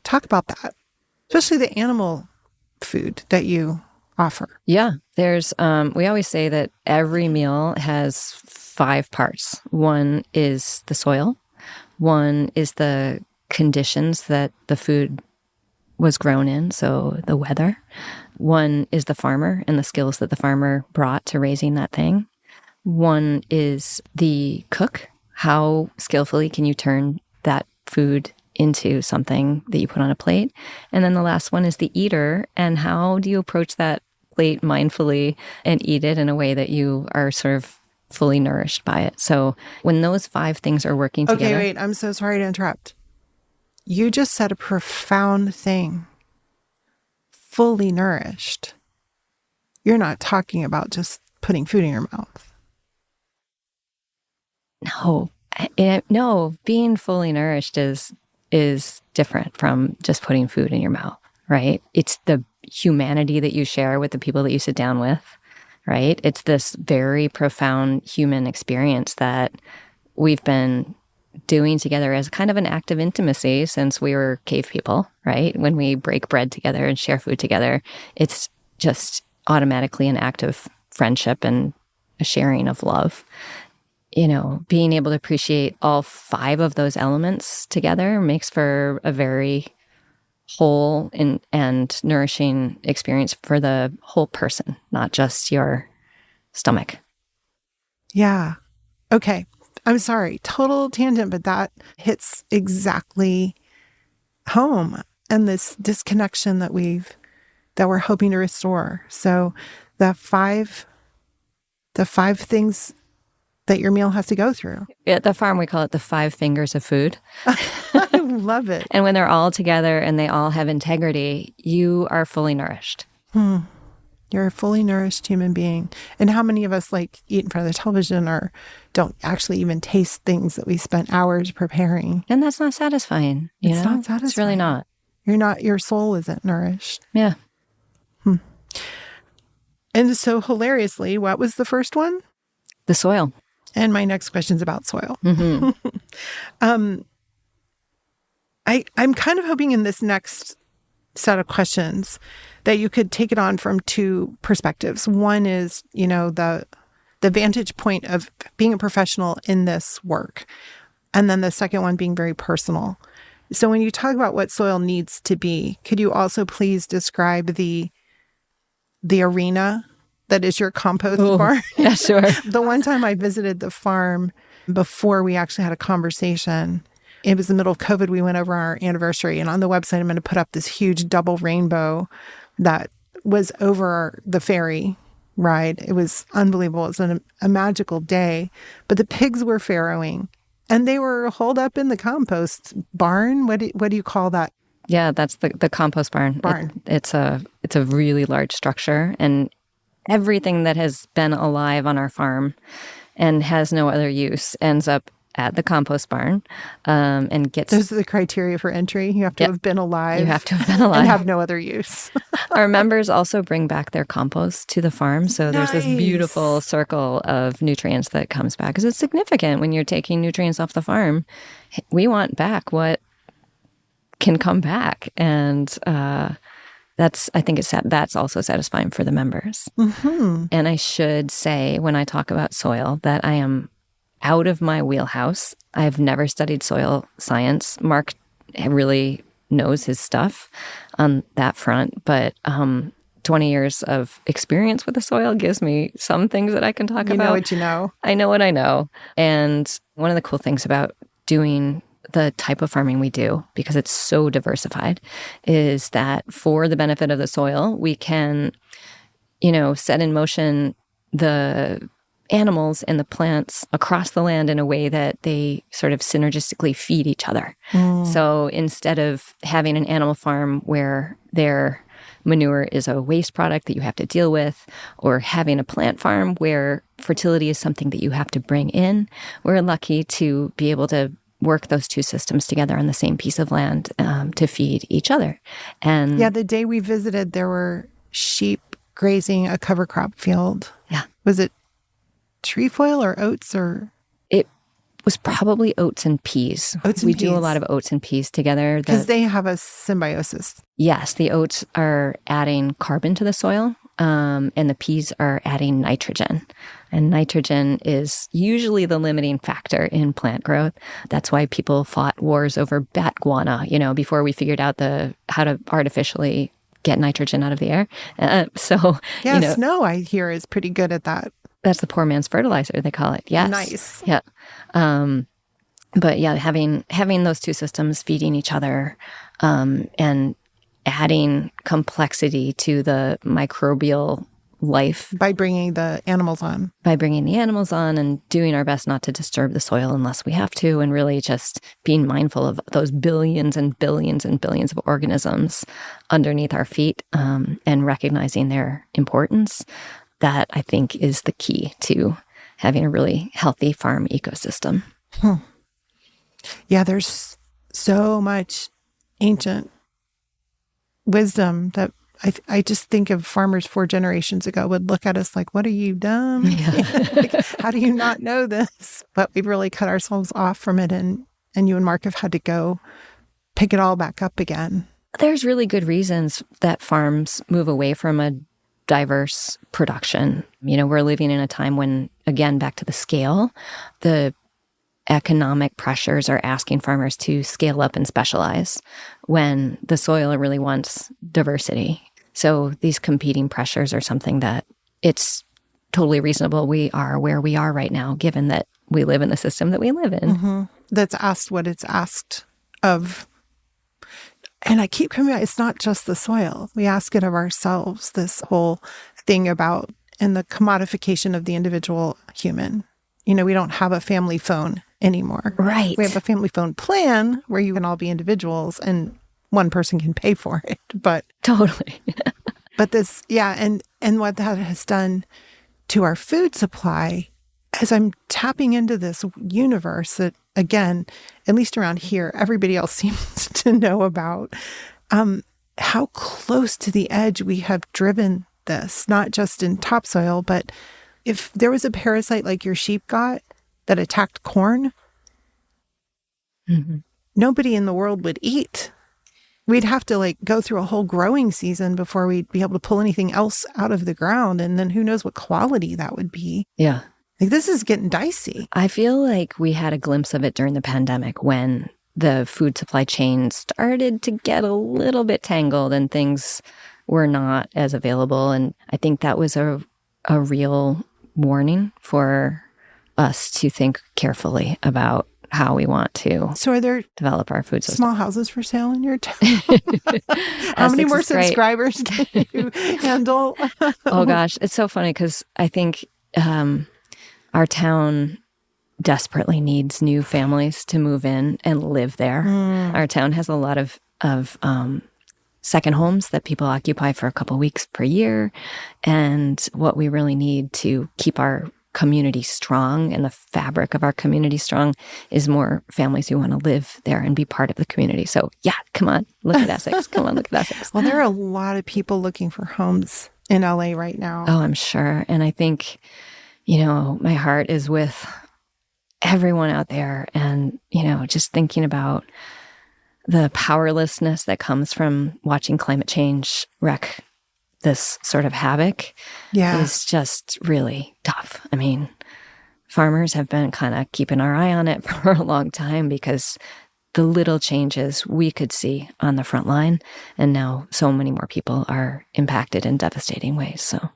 talk about that, especially the animal food that you offer. Yeah, there's, we always say that every meal has 5 parts. One is the soil. One is the conditions that the food was grown in, so the weather. One is the farmer and the skills that the farmer brought to raising that thing. One is the cook. How skillfully can you turn that food into something that you put on a plate? And then the last one is the eater, and how do you approach that plate mindfully and eat it in a way that you are sort of fully nourished by it. So when those 5 things are working together... Okay, wait, I'm so sorry to interrupt. You just said a profound thing. Fully nourished. You're not talking about just putting food in your mouth. No, being fully nourished is different from just putting food in your mouth, right? It's the humanity that you share with the people that you sit down with, right? It's this very profound human experience that we've been doing together as kind of an act of intimacy since we were cave people, right? When we break bread together and share food together, it's just automatically an act of friendship and a sharing of love. Being able to appreciate all 5 of those elements together makes for a very whole and nourishing experience for the whole person, not just your stomach. Yeah. Okay. I'm sorry, total tangent, but that hits exactly home, and this disconnection that we're hoping to restore. So the five things that your meal has to go through. At the farm, we call it the 5 fingers of food. I love it. And when they're all together and they all have integrity, you are fully nourished. You're a fully nourished human being. And how many of us like eat in front of the television or don't actually even taste things that we spent hours preparing? And that's not satisfying. It's not satisfying. It's really not. Your soul isn't nourished. Yeah. And so hilariously, what was the first one? The soil. And my next question's about soil. I'm kind of hoping in this next set of questions that you could take it on from 2 perspectives. One is, the vantage point of being a professional in this work. And then the second one being very personal. So when you talk about what soil needs to be, could you also please describe the arena that is your compost barn? Yeah, sure. The one time I visited the farm before we actually had a conversation, it was the middle of COVID. We went over our anniversary, and on the website, I'm going to put up this huge double rainbow that was over the ferry ride. It was unbelievable. It was a magical day, but the pigs were farrowing, and they were holed up in the compost barn. What do you call that? Yeah, that's the compost barn. It's a really large structure, and everything that has been alive on our farm and has no other use ends up at the compost barn and gets... Those are the criteria for entry. You have to have been alive. You have to have been alive. And have no other use. Our members also bring back their compost to the farm. So there's this beautiful circle of nutrients that comes back. Because it's significant when you're taking nutrients off the farm. We want back what can come back. And I think that's also satisfying for the members. And I should say, when I talk about soil, that I am out of my wheelhouse. I've never studied soil science. Mark really knows his stuff on that front, but 20 years of experience with the soil gives me some things that I can talk about. You know what you know. I know what I know. And one of the cool things about doing the type of farming we do, because it's so diversified, is that for the benefit of the soil, we can, set in motion the animals and the plants across the land in a way that they sort of synergistically feed each other. So instead of having an animal farm where their manure is a waste product that you have to deal with, or having a plant farm where fertility is something that you have to bring in, we're lucky to be able to work those 2 systems together on the same piece of land to feed each other. And yeah, the day we visited, there were sheep grazing a cover crop field. Yeah. Was it trefoil or oats or? It was probably oats and peas. We do a lot of oats and peas together. Because they have a symbiosis. Yes, the oats are adding carbon to the soil, and the peas are adding nitrogen. And nitrogen is usually the limiting factor in plant growth. That's why people fought wars over bat guano, before we figured out how to artificially get nitrogen out of the air. Snow, I hear, is pretty good at that. That's the poor man's fertilizer, they call it. Yes. Nice. Yeah. But yeah, having those 2 systems feeding each other and adding complexity to the microbial life. By bringing the animals on. By bringing the animals on and doing our best not to disturb the soil unless we have to, and really just being mindful of those billions and billions and billions of organisms underneath our feet and recognizing their importance. That, I think, is the key to having a really healthy farm ecosystem. Yeah, there's so much ancient wisdom that I just think of farmers 4 generations ago would look at us like, what are you, dumb? Yeah. How do you not know this? But we've really cut ourselves off from it, and you and Mark have had to go pick it all back up again. There's really good reasons that farms move away from a diverse production. We're living in a time when, again, back to the scale, the economic pressures are asking farmers to scale up and specialize when the soil really wants diversity. So these competing pressures are something that it's totally reasonable we are where we are right now, given that we live in the system that we live in. That's asked what it's asked of. And I keep coming back, it's not just the soil. We ask it of ourselves, this whole thing about, and the commodification of the individual human. You know, we don't have a family phone anymore. Right. We have a family phone plan where you can all be individuals and one person can pay for it. But Totally. but this, yeah, and what that has done to our food supply, as I'm tapping into this universe that, again, at least around here, everybody else seems to know about, how close to the edge we have driven this, not just in topsoil, but if there was a parasite like your sheep got that attacked corn, nobody in the world would eat. We'd have to like go through a whole growing season before we'd be able to pull anything else out of the ground. And then who knows what quality that would be. Yeah. Like, this is getting dicey. I feel like we had a glimpse of it during the pandemic when the food supply chain started to get a little bit tangled and things were not as available. And I think that was a real warning for us to think carefully about how we want to So are there develop our food system. small houses for sale in your town? How many more subscribers can you handle? Oh gosh, it's so funny because I think our town desperately needs new families to move in and live there. Our town has a lot of second homes that people occupy for a couple weeks per year. And what we really need to keep our community strong and the fabric of our community strong is more families who want to live there and be part of the community. So yeah, come on, look at Essex. Come on, look at Essex. Well, there are a lot of people looking for homes in LA right now. Oh, I'm sure. And I think, you know, my heart is with everyone out there and, you know, just thinking about the powerlessness that comes from watching climate change wreak this sort of havoc is just really tough. I mean, farmers have been kind of keeping our eye on it for a long time because the little changes we could see on the front line, and now so many more people are impacted in devastating ways. So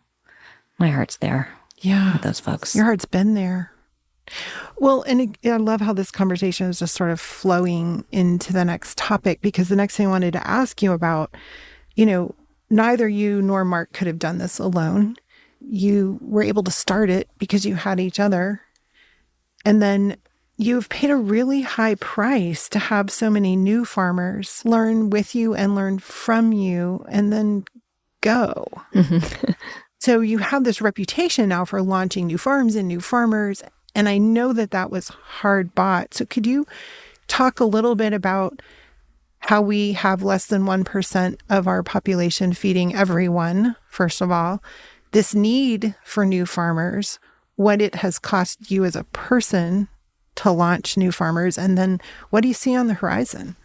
my heart's there with those folks. Your heart's been there. Well, and I love how this conversation is just sort of flowing into the next topic, because the next thing I wanted to ask you about, you know, neither you nor Mark could have done this alone. You were able to start it because you had each other. And then you've paid a really high price to have so many new farmers learn with you and learn from you and then go. So you have this reputation now for launching new farms and new farmers. And I know that that was hard bought. So could you talk a little bit about how we have less than 1% of our population feeding everyone, first of all, this need for new farmers, what it has cost you as a person to launch new farmers, and then what do you see on the horizon?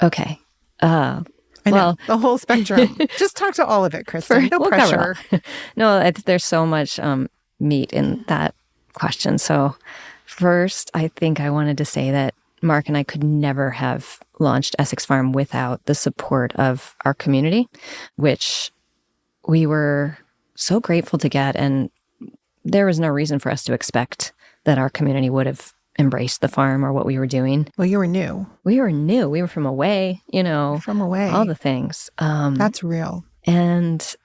Okay. I know, the whole spectrum. Just talk to all of it, Kristin. No pressure. No, there's so much meat in that question. So first, I think I wanted to say that Mark and I could never have launched Essex Farm without the support of our community, which we were so grateful to get. And there was no reason for us to expect that our community would have embraced the farm or what we were doing. Well, you were new. We were new. We were from away, you know. From away. All the things. That's real. And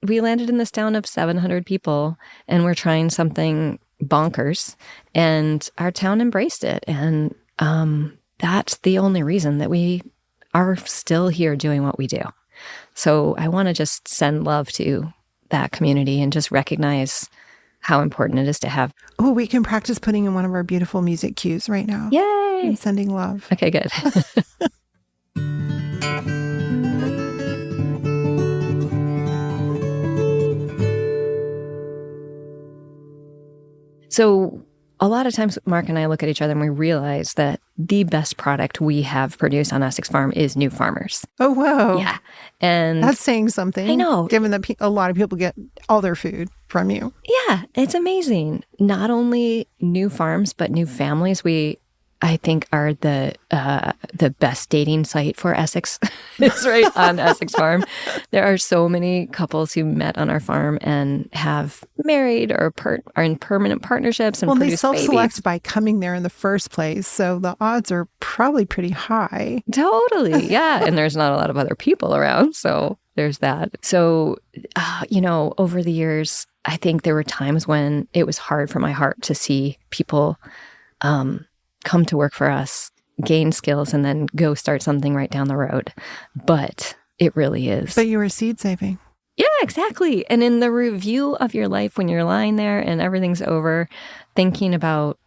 we landed in this town of 700 people, and we're trying something bonkers, and our town embraced it. And that's the only reason that we are still here doing what we do. So I want to just send love to that community and just recognize how important it is to have. Oh, we can practice putting in one of our beautiful music cues right now. Yay! And sending love. Okay, good. So a lot of times Mark and I look at each other and we realize that the best product we have produced on Essex Farm is new farmers. Oh, whoa. Yeah. And that's saying something. I know. Given that a lot of people get all their food from you. Yeah, it's amazing. Not only new farms, but new families. We I think are the best dating site for Essex. It's right on Essex Farm. There are so many couples who met on our farm and have married or are in permanent partnerships and Well, they produce self-select babies. by coming there in the first place, so the odds are probably pretty high. Totally, yeah. And there's not a lot of other people around, so there's that. So, over the years, I think there were times when it was hard for my heart to see people come to work for us, gain skills, and then go start something right down the road. But it really is. But you were seed saving. Yeah, exactly. And in the review of your life, when you're lying there and everything's over, thinking about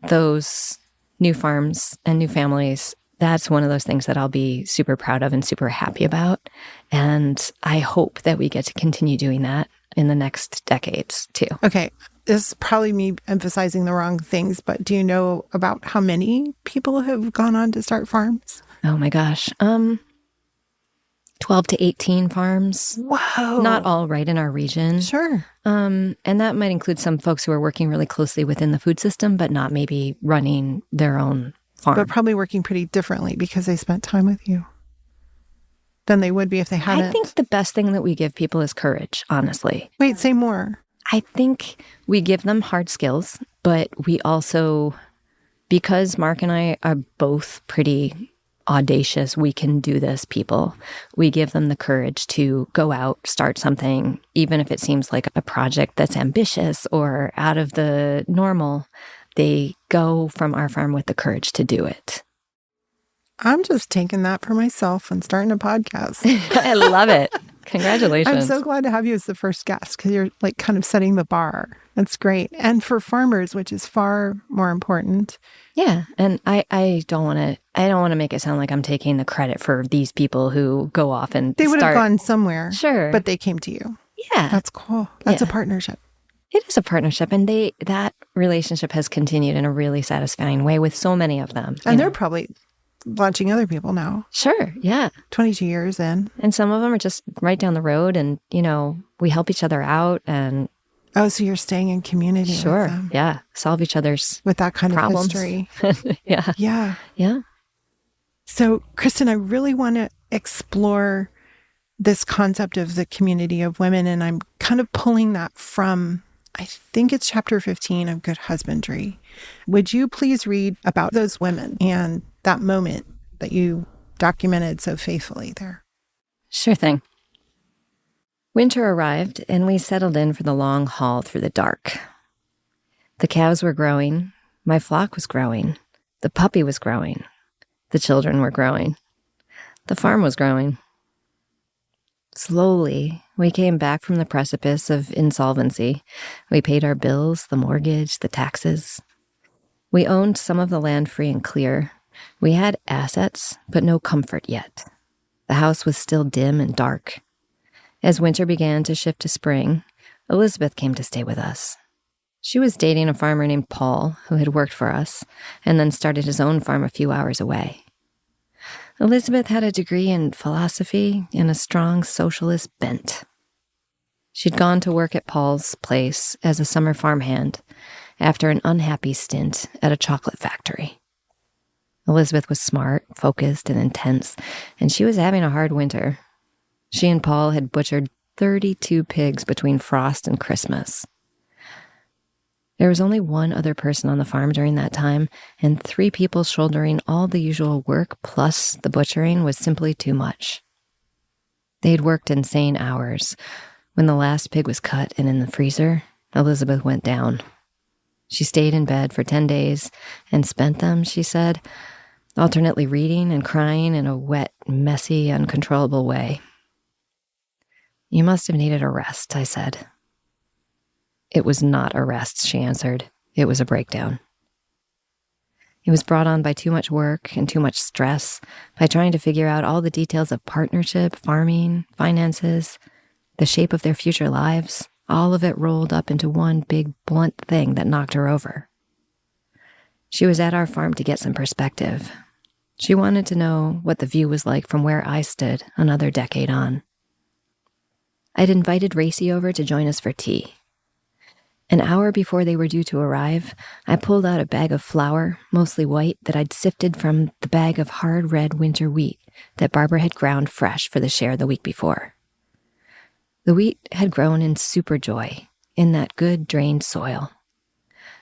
those new farms and new families, that's one of those things that I'll be super proud of and super happy about. And I hope that we get to continue doing that in the next decades too. Okay. This is probably me emphasizing the wrong things, but do you know about how many people have gone on to start farms? Oh my gosh. 12 to 18 farms. Whoa. Not all right in our region. Sure. And that might include some folks who are working really closely within the food system, but not maybe running their own farm. But probably working pretty differently because they spent time with you than they would be if they hadn't. I think the best thing that we give people is courage, honestly. Wait, say more. I think we give them hard skills, but we also, because Mark and I are both pretty audacious, we can do this people, we give them the courage to go out, start something, even if it seems like a project that's ambitious or out of the normal. They go from our farm with the courage to do it. I'm just taking that for myself and starting a podcast. I love it. Congratulations. I'm so glad to have you as the first guest because you're like kind of setting the bar. That's great. And for farmers, which is far more important. Yeah. And I don't want to make it sound like I'm taking the credit for these people who go off and they would have gone somewhere. Sure. But they came to you. Yeah. That's cool. That's a partnership. It is a partnership. And that relationship has continued in a really satisfying way with so many of them. And they're probably launching other people now. Sure. Yeah. 22 years in. And some of them are just right down the road and, we help each other out and. Oh, so you're staying in community. Sure. With them. Yeah. Solve each other's with that kind problems. of history. Yeah. Yeah. Yeah. So, Kristin, I really want to explore this concept of the community of women. And I'm kind of pulling that from, I think it's chapter 15 of Good Husbandry. Would you please read about those women and that moment that you documented so faithfully there? Sure thing. Winter arrived, and we settled in for the long haul through the dark. The cows were growing, my flock was growing, the puppy was growing, the children were growing, the farm was growing. Slowly, we came back from the precipice of insolvency. We paid our bills, the mortgage, the taxes. We owned some of the land free and clear. We had assets, but no comfort yet. The house was still dim and dark. As winter began to shift to spring, Elizabeth came to stay with us. She was dating a farmer named Paul, who had worked for us, and then started his own farm a few hours away. Elizabeth had a degree in philosophy and a strong socialist bent. She'd gone to work at Paul's place as a summer farmhand after an unhappy stint at a chocolate factory. Elizabeth was smart, focused, and intense, and she was having a hard winter. She and Paul had butchered 32 pigs between frost and Christmas. There was only one other person on the farm during that time, and 3 people shouldering all the usual work plus the butchering was simply too much. They'd worked insane hours. When the last pig was cut and in the freezer, Elizabeth went down. She stayed in bed for 10 days and spent them, she said, alternately reading and crying in a wet, messy, uncontrollable way. You must have needed a rest, I said. It was not a rest, she answered. It was a breakdown. It was brought on by too much work and too much stress, by trying to figure out all the details of partnership, farming, finances, the shape of their future lives, all of it rolled up into one big, blunt thing that knocked her over. She was at our farm to get some perspective. She wanted to know what the view was like from where I stood another decade on. I'd invited Racy over to join us for tea. An hour before they were due to arrive, I pulled out a bag of flour, mostly white, that I'd sifted from the bag of hard red winter wheat that Barbara had ground fresh for the share the week before. The wheat had grown in super joy, in that good drained soil.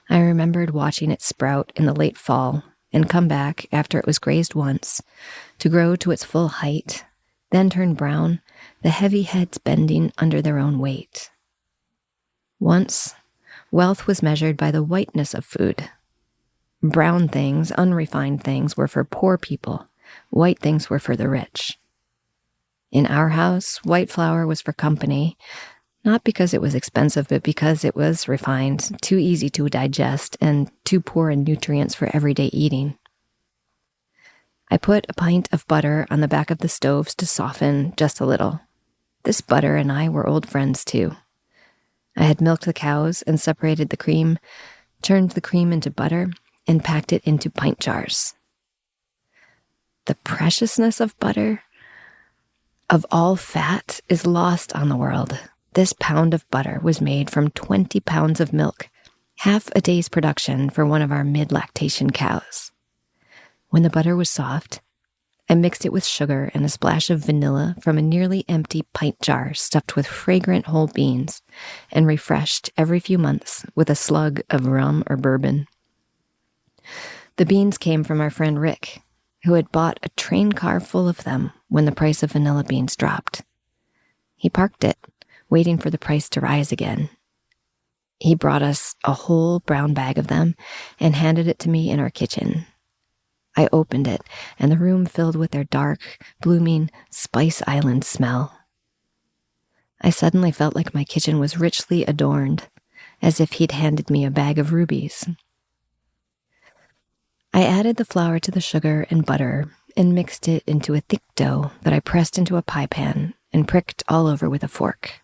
I remembered watching it sprout in the late fall and come back after it was grazed once, to grow to its full height, then turn brown, the heavy heads bending under their own weight. Once, wealth was measured by the whiteness of food. Brown things, unrefined things, were for poor people. White things were for the rich. In our house, white flour was for company, not because it was expensive, but because it was refined, too easy to digest, and too poor in nutrients for everyday eating. I put a pint of butter on the back of the stoves to soften just a little. This butter and I were old friends, too. I had milked the cows and separated the cream, turned the cream into butter, and packed it into pint jars. The preciousness of butter, of all fat, is lost on the world. This pound of butter was made from 20 pounds of milk, half a day's production for one of our mid-lactation cows. When the butter was soft, I mixed it with sugar and a splash of vanilla from a nearly empty pint jar stuffed with fragrant whole beans and refreshed every few months with a slug of rum or bourbon. The beans came from our friend Rick, who had bought a train car full of them when the price of vanilla beans dropped. He parked it, waiting for the price to rise again. He brought us a whole brown bag of them and handed it to me in our kitchen. I opened it, and the room filled with their dark, blooming Spice Island smell. I suddenly felt like my kitchen was richly adorned, as if he'd handed me a bag of rubies. I added the flour to the sugar and butter and mixed it into a thick dough that I pressed into a pie pan and pricked all over with a fork.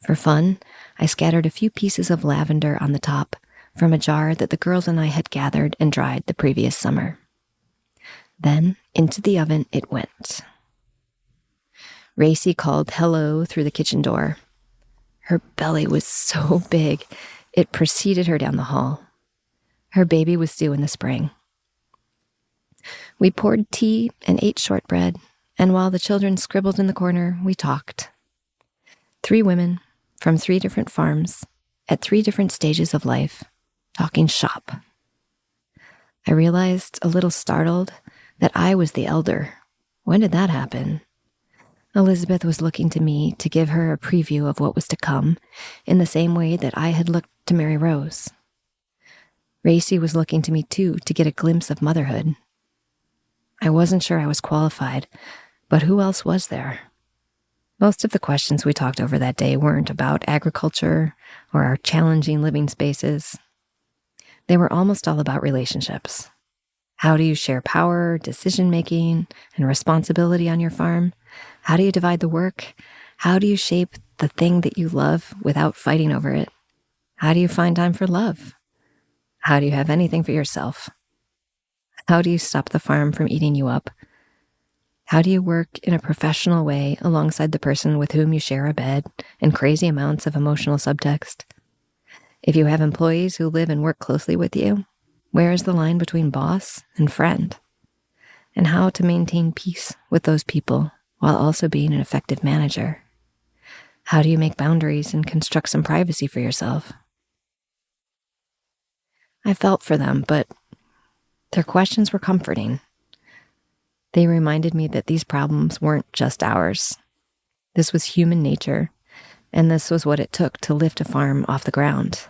For fun, I scattered a few pieces of lavender on the top from a jar that the girls and I had gathered and dried the previous summer. Then into the oven it went. Racy called hello through the kitchen door. Her belly was so big, it preceded her down the hall. Her baby was due in the spring. We poured tea and ate shortbread, and while the children scribbled in the corner, we talked. 3 women from 3 different farms at 3 different stages of life, talking shop. I realized, a little startled, that I was the elder. When did that happen? Elizabeth was looking to me to give her a preview of what was to come, in the same way that I had looked to Mary Rose. Racy was looking to me, too, to get a glimpse of motherhood. I wasn't sure I was qualified, but who else was there? Most of the questions we talked over that day weren't about agriculture or our challenging living spaces. They were almost all about relationships. How do you share power, decision-making, and responsibility on your farm? How do you divide the work? How do you shape the thing that you love without fighting over it? How do you find time for love? How do you have anything for yourself? How do you stop the farm from eating you up? How do you work in a professional way alongside the person with whom you share a bed and crazy amounts of emotional subtext? If you have employees who live and work closely with you, where is the line between boss and friend? And how to maintain peace with those people while also being an effective manager? How do you make boundaries and construct some privacy for yourself? I felt for them, but their questions were comforting. They reminded me that these problems weren't just ours. This was human nature, and this was what it took to lift a farm off the ground.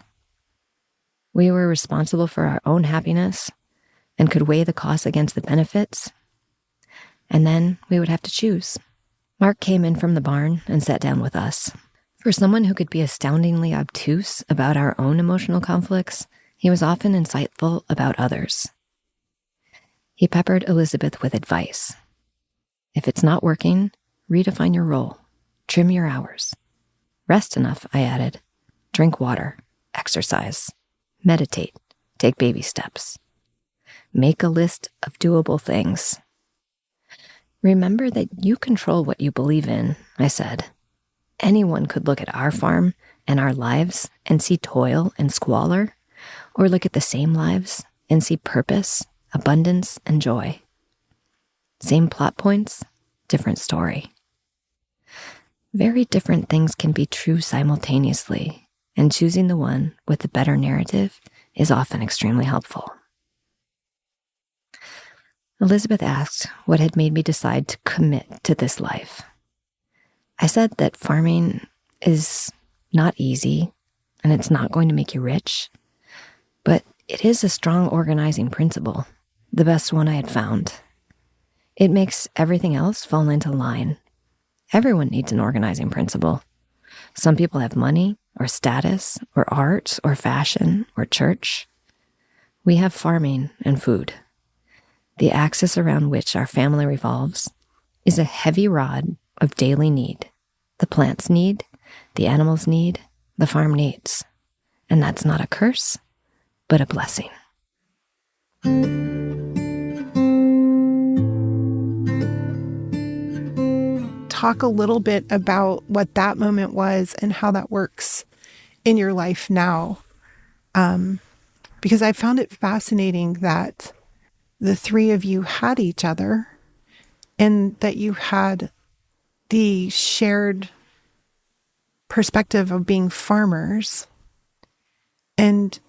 We were responsible for our own happiness and could weigh the costs against the benefits, and then we would have to choose. Mark came in from the barn and sat down with us. For someone who could be astoundingly obtuse about our own emotional conflicts, he was often insightful about others. He peppered Elizabeth with advice. If it's not working, redefine your role. Trim your hours. Rest enough, I added. Drink water. Exercise. Meditate. Take baby steps. Make a list of doable things. Remember that you control what you believe in, I said. Anyone could look at our farm and our lives and see toil and squalor, or look at the same lives and see purpose, abundance, and joy? Same plot points, different story. Very different things can be true simultaneously, and choosing the one with the better narrative is often extremely helpful. Elizabeth asked what had made me decide to commit to this life. I said that farming is not easy, and it's not going to make you rich, but it is a strong organizing principle, the best one I had found. It makes everything else fall into line. Everyone needs an organizing principle. Some people have money, or status, or art, or fashion, or church. We have farming and food. The axis around which our family revolves is a heavy rod of daily need. The plants need, the animals need, the farm needs. And that's not a curse, but a blessing. Talk a little bit about what that moment was and how that works in your life now. Because I found it fascinating that the three of you had each other and that you had the shared perspective of being farmers. And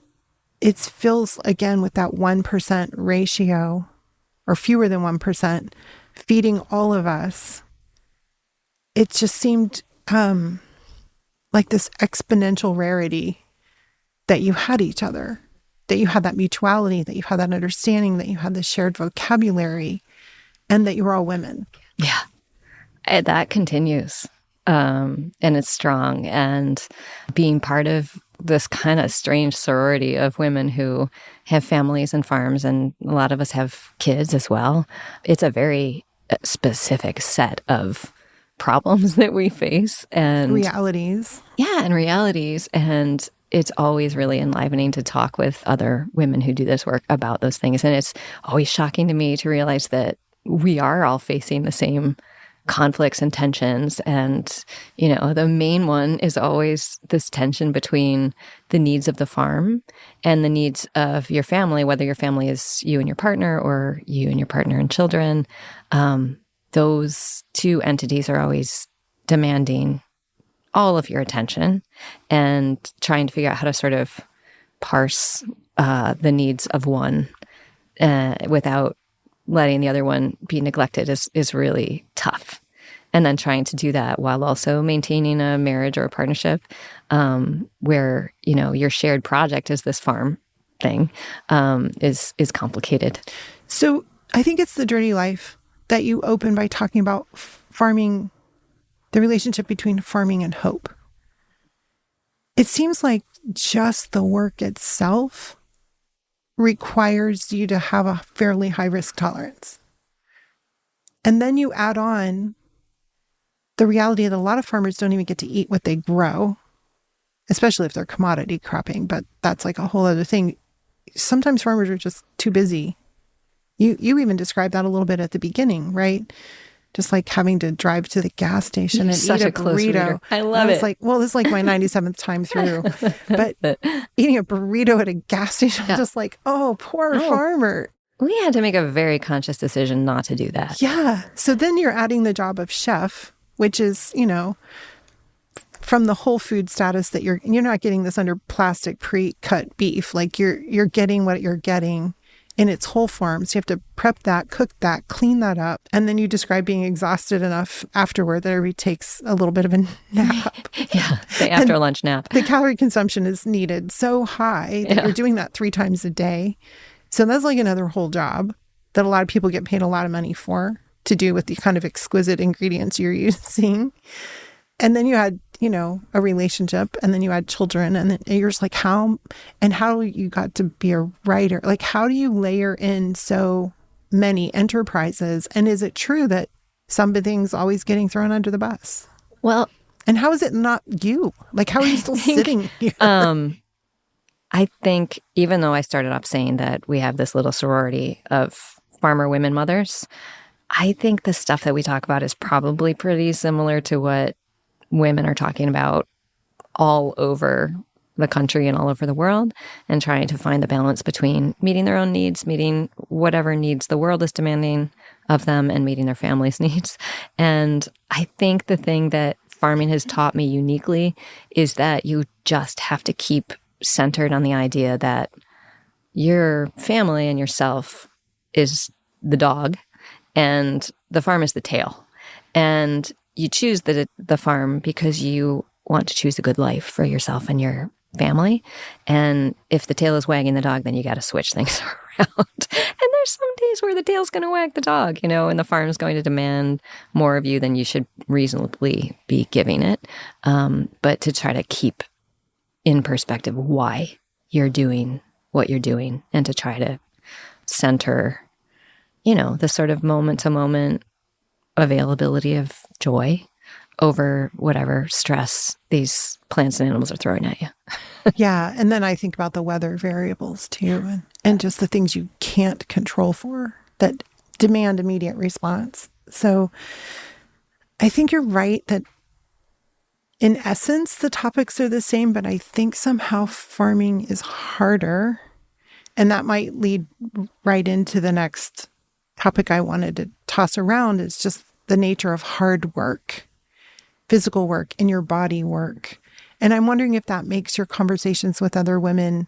it feels, again, with that 1% ratio, or fewer than 1%, feeding all of us. It just seemed like this exponential rarity that you had each other, that you had that mutuality, that you had that understanding, that you had the shared vocabulary, and that you were all women. Yeah, that continues. And it's strong. And being part of this kind of strange sorority of women who have families and farms, and a lot of us have kids as well, it's a very specific set of problems that we face and realities. Yeah, and realities. And it's always really enlivening to talk with other women who do this work about those things. And it's always shocking to me to realize that we are all facing the same conflicts and tensions. And, you know, the main one is always this tension between the needs of the farm and the needs of your family, whether your family is you and your partner or you and your partner and children. Those two entities are always demanding all of your attention and trying to figure out how to sort of parse the needs of one without letting the other one be neglected is really tough. And then trying to do that while also maintaining a marriage or a partnership where, you know, your shared project is this farm thing is complicated. So I think it's the dirty life that you open by talking about farming, the relationship between farming and hope. It seems like just the work itself requires you to have a fairly high risk tolerance. And then you add on the reality that a lot of farmers don't even get to eat what they grow, especially if they're commodity cropping, but that's like a whole other thing. Sometimes farmers are just too busy. You even described that a little bit at the beginning, right? Just like having to drive to the gas station and eat a burrito. I love it. It's like, well, this is like my 97th time through. But eating a burrito at a gas station, I'm just like, oh, poor farmer. We had to make a very conscious decision not to do that. Yeah. So then you're adding the job of chef, which is, you know, from the whole food status that you're not getting this under plastic pre-cut beef. Like you're getting what you're getting in its whole form. So you have to prep that, cook that, clean that up. And then you describe being exhausted enough afterward that everybody takes a little bit of a nap. Yeah, the after lunch nap. The calorie consumption is needed so high that you're doing that 3 times a day. So that's like another whole job that a lot of people get paid a lot of money for, to do with the kind of exquisite ingredients you're using. And then you had, you know, a relationship, and then you had children, and then you're just like, how you got to be a writer? Like, how do you layer in so many enterprises? And is it true that some things always getting thrown under the bus? Well, and how is it not you? Like, how are you still sitting here? I think even though I started off saying that we have this little sorority of farmer women mothers, I think the stuff that we talk about is probably pretty similar to what women are talking about all over the country and all over the world, and trying to find the balance between meeting their own needs, meeting whatever needs the world is demanding of them, and meeting their family's needs. And I think the thing that farming has taught me uniquely is that you just have to keep centered on the idea that your family and yourself is the dog and the farm is the tail. And you choose the farm because you want to choose a good life for yourself and your family. And if the tail is wagging the dog, then you got to switch things around. And there's some days where the tail's going to wag the dog, and the farm is going to demand more of you than you should reasonably be giving it. But to try to keep in perspective why you're doing what you're doing, and to try to center, the sort of moment to moment availability of joy over whatever stress these plants and animals are throwing at you. Yeah. And then I think about the weather variables too, and just the things you can't control for that demand immediate response. So I think you're right that in essence, the topics are the same, but I think somehow farming is harder. And that might lead right into the next topic I wanted to toss around, is just the nature of hard work, physical work, in your body work. And I'm wondering if that makes your conversations with other women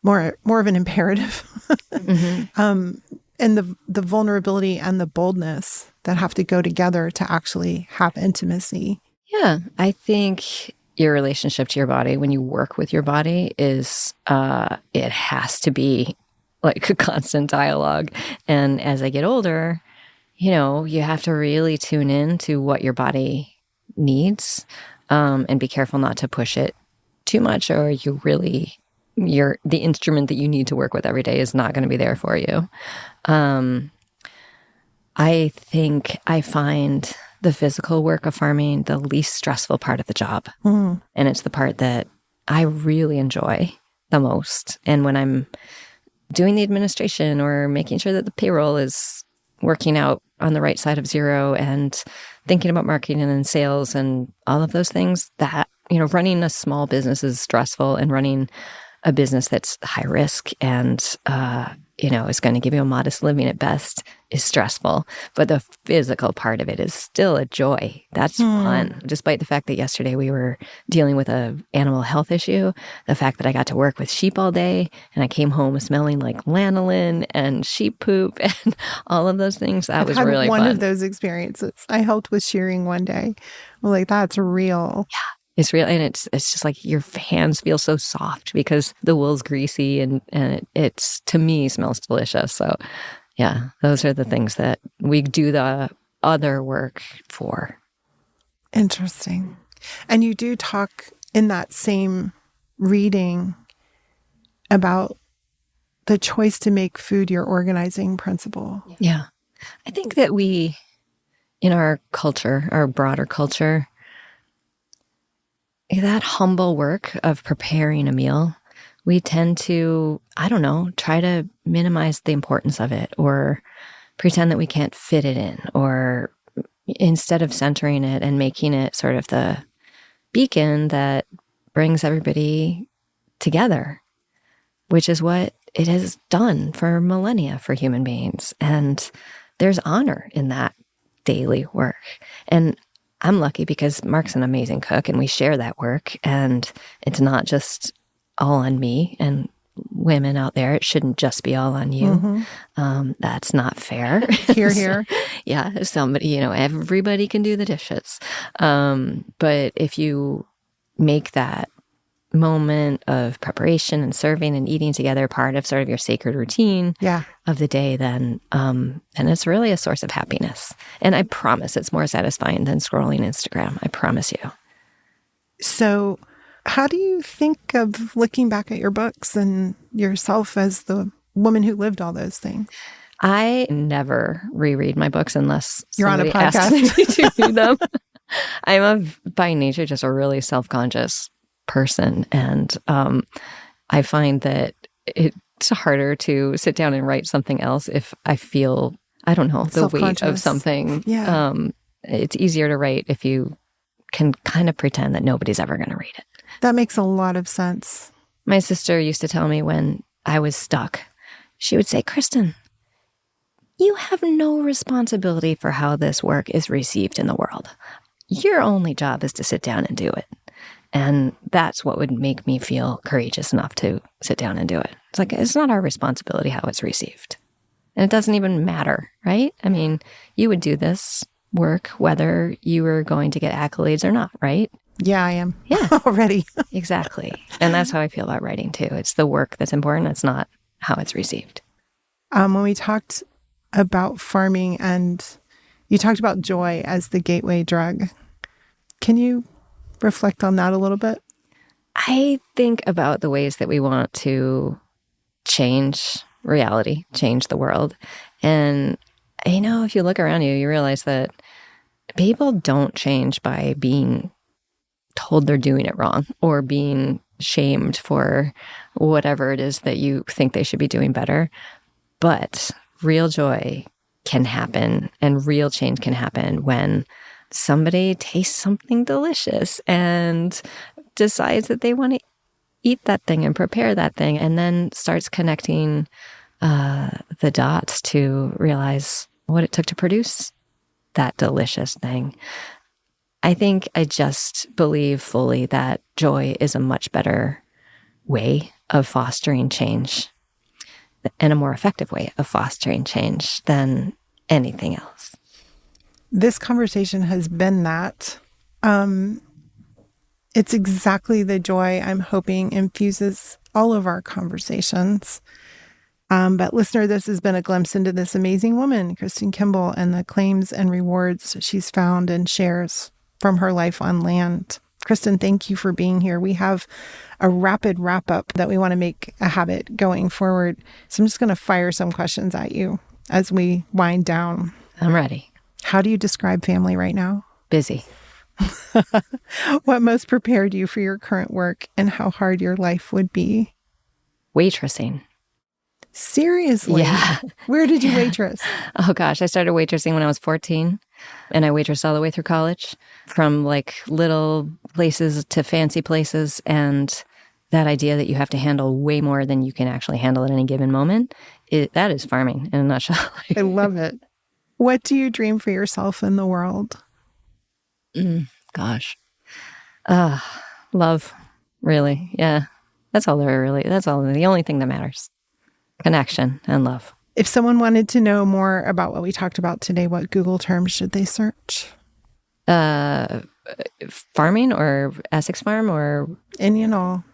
more of an imperative. And the vulnerability and the boldness that have to go together to actually have intimacy. Yeah, I think your relationship to your body, when you work with your body, is it has to be like a constant dialogue. And as I get older, you have to really tune in to what your body needs, and be careful not to push it too much, or the instrument that you need to work with every day is not going to be there for you. I think I find the physical work of farming the least stressful part of the job. And it's the part that I really enjoy the most. And when I'm doing the administration or making sure that the payroll is working out on the right side of zero, and thinking about marketing and sales and all of those things, that, running a small business is stressful, and running a business that's high risk and, is going to give you a modest living at best is stressful. But the physical part of it is still a joy. That's fun. Despite the fact that yesterday we were dealing with a animal health issue, the fact that I got to work with sheep all day, and I came home smelling like lanolin and sheep poop and all of those things, that was really fun. One of those experiences. I helped with shearing one day. I'm like, that's real. Yeah. It's real, and it's just like your hands feel so soft because the wool's greasy, and it's, to me, smells delicious. So yeah, those are the things that we do the other work for. Interesting. And you do talk in that same reading about the choice to make food your organizing principle. Yeah. I think that we, in our culture, our broader culture, that humble work of preparing a meal, we tend to, try to minimize the importance of it, or pretend that we can't fit it in, or instead of centering it and making it sort of the beacon that brings everybody together, which is what it has done for millennia for human beings. And there's honor in that daily work. And I'm lucky because Mark's an amazing cook, and we share that work, and it's not just all on me. And women out there, it shouldn't just be all on you. That's not fair. Hear, hear. Yeah, somebody, everybody can do the dishes. But if you make that moment of preparation and serving and eating together part of sort of your sacred routine of the day, then and it's really a source of happiness. And I promise it's more satisfying than scrolling Instagram. I promise you. So how do you think of looking back at your books and yourself as the woman who lived all those things? I never reread my books unless you're on a somebody asks me podcast to read them. I'm by nature just a really self-conscious person, and I find that it's harder to sit down and write something else if I feel, the weight of something. Yeah. It's easier to write if you can kind of pretend that nobody's ever going to read it. That makes a lot of sense. My sister used to tell me when I was stuck, she would say, Kristin, you have no responsibility for how this work is received in the world. Your only job is to sit down and do it. And that's what would make me feel courageous enough to sit down and do it. It's like, it's not our responsibility how it's received. And it doesn't even matter, right? I mean, you would do this work whether you were going to get accolades or not, right? Yeah, I am. Yeah. Already. Exactly. And that's how I feel about writing too. It's the work that's important. It's not how it's received. When we talked about farming and you talked about joy as the gateway drug, can you reflect on that a little bit? I think about the ways that we want to change reality, change the world. And, if you look around you, you realize that people don't change by being told they're doing it wrong or being shamed for whatever it is that you think they should be doing better. But real joy can happen and real change can happen when somebody tastes something delicious and decides that they want to eat that thing and prepare that thing and then starts connecting the dots to realize what it took to produce that delicious thing. I think I just believe fully that joy is a much better way of fostering change and a more effective way of fostering change than anything else. This conversation has been that. It's exactly the joy I'm hoping infuses all of our conversations. But listener, this has been a glimpse into this amazing woman, Kristin Kimball, and the claims and rewards she's found and shares from her life on land. Kristin, thank you for being here. We have a rapid wrap up that we want to make a habit going forward. So I'm just going to fire some questions at you as we wind down. I'm ready. How do you describe family right now? Busy. What most prepared you for your current work and how hard your life would be? Waitressing. Seriously? Yeah. Where did you waitress? Oh gosh, I started waitressing when I was 14 and I waitressed all the way through college, from like little places to fancy places. And that idea that you have to handle way more than you can actually handle at any given moment, that is farming in a nutshell. I love it. What do you dream for yourself in the world? Gosh. Love, really. Yeah. That's all the only thing that matters. Connection and love. If someone wanted to know more about what we talked about today, what Google terms should they search? Farming or Essex Farm or Any and all.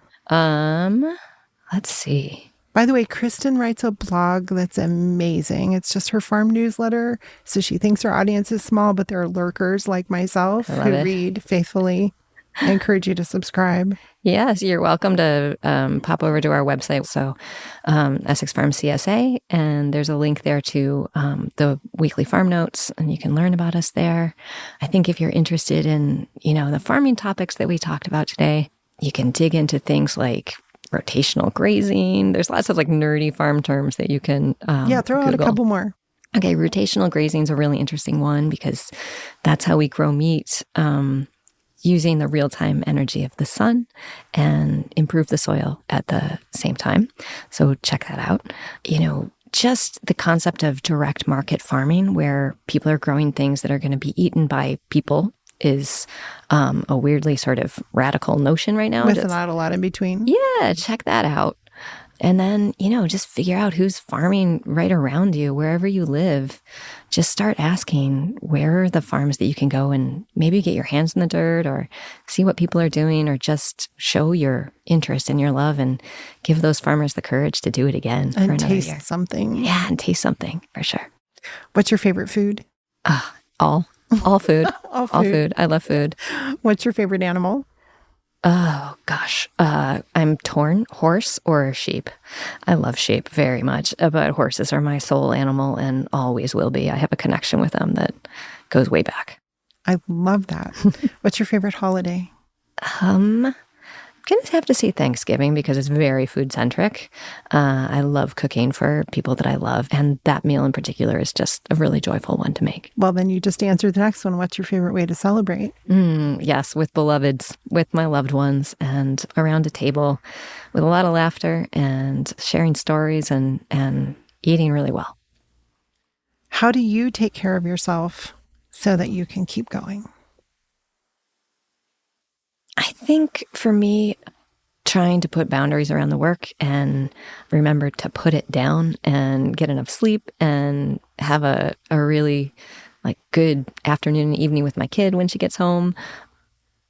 Let's see. By the way, Kristin writes a blog that's amazing. It's just her farm newsletter. So she thinks her audience is small, but there are lurkers like myself who read faithfully. I encourage you to subscribe. Yes, you're welcome to pop over to our website. So Essex Farm CSA, and there's a link there to the weekly farm notes, and you can learn about us there. I think if you're interested in, the farming topics that we talked about today, you can dig into things like rotational grazing. There's lots of like nerdy farm terms that you can throw out a couple more. Okay, rotational grazing is a really interesting one because that's how we grow meat. Using the real-time energy of the sun and improve the soil at the same time. So check that out. Just the concept of direct market farming where people are growing things that are going to be eaten by people is a weirdly sort of radical notion right now. With not a lot in between. Yeah, check that out. And then, just figure out who's farming right around you, wherever you live. Just start asking where are the farms that you can go and maybe get your hands in the dirt or see what people are doing or just show your interest and your love and give those farmers the courage to do it again for another year. Taste something. Yeah, and taste something for sure. What's your favorite food? All food. All food. I love food. What's your favorite animal? Oh, gosh. I'm torn. Horse or sheep? I love sheep very much, but horses are my soul animal and always will be. I have a connection with them that goes way back. I love that. What's your favorite holiday? Gonna have to say Thanksgiving because it's very food-centric. I love cooking for people that I love, and that meal in particular is just a really joyful one to make. Well, then you just answered the next one. What's your favorite way to celebrate? Yes, with beloveds, with my loved ones, and around a table with a lot of laughter and sharing stories and eating really well. How do you take care of yourself so that you can keep going? I think for me, trying to put boundaries around the work and remember to put it down and get enough sleep and have a really good afternoon and evening with my kid when she gets home.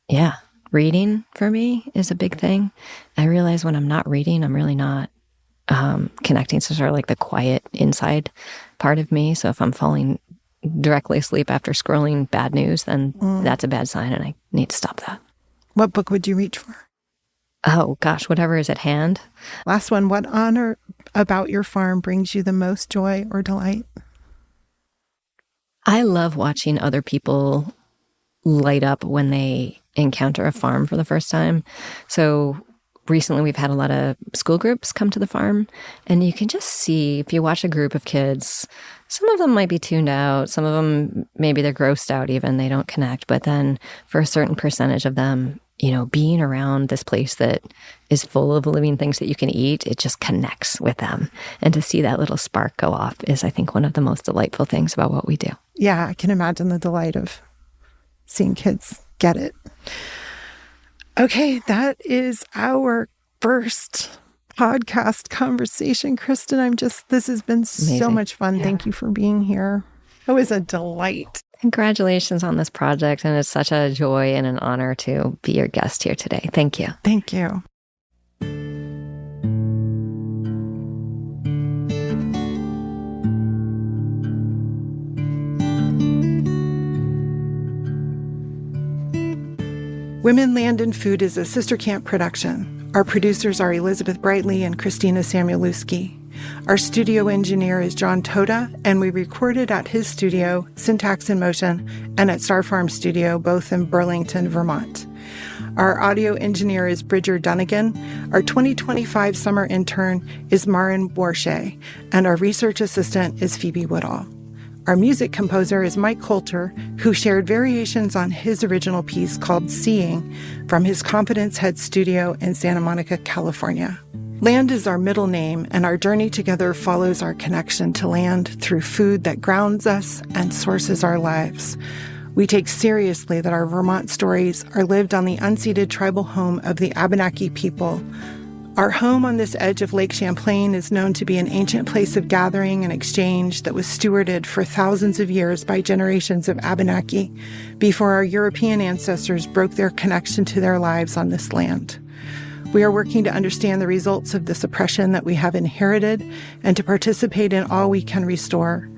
Yeah. Reading for me is a big thing. I realize when I'm not reading, I'm really not connecting to sort of the quiet inside part of me. So if I'm falling directly asleep after scrolling bad news, then that's a bad sign and I need to stop that. What book would you reach for? Oh, gosh, whatever is at hand. Last one. What honor about your farm brings you the most joy or delight? I love watching other people light up when they encounter a farm for the first time. So recently we've had a lot of school groups come to the farm, and you can just see, if you watch a group of kids, some of them might be tuned out, some of them maybe they're grossed out even, they don't connect. But then for a certain percentage of them, being around this place that is full of living things that you can eat, it just connects with them. And to see that little spark go off is, I think, one of the most delightful things about what we do. Yeah, I can imagine the delight of seeing kids get it. Okay, that is our first podcast conversation. Kristin, this has been Amazing. So much fun. Yeah. Thank you for being here. It was a delight. Congratulations on this project, and it's such a joy and an honor to be your guest here today. Thank you. Thank you. Women, Land, and Food is a Sister Camp production. Our producers are Elizabeth Brightly and Christina Samuelewski. Our studio engineer is John Toda, and we recorded at his studio, Syntax in Motion, and at Star Farm Studio, both in Burlington, Vermont. Our audio engineer is Bridger Dunnigan. Our 2025 summer intern is Marin Warshay, and our research assistant is Phoebe Woodall. Our music composer is Mike Coulter, who shared variations on his original piece called Seeing from his Confidence Head studio in Santa Monica, California. Land is our middle name, and our journey together follows our connection to land through food that grounds us and sources our lives. We take seriously that our Vermont stories are lived on the unceded tribal home of the Abenaki people. Our home on this edge of Lake Champlain is known to be an ancient place of gathering and exchange that was stewarded for thousands of years by generations of Abenaki before our European ancestors broke their connection to their lives on this land. We are working to understand the results of this oppression that we have inherited and to participate in all we can restore.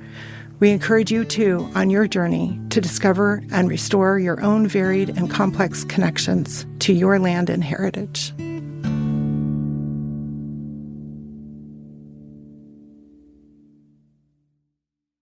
We encourage you, too, on your journey to discover and restore your own varied and complex connections to your land and heritage.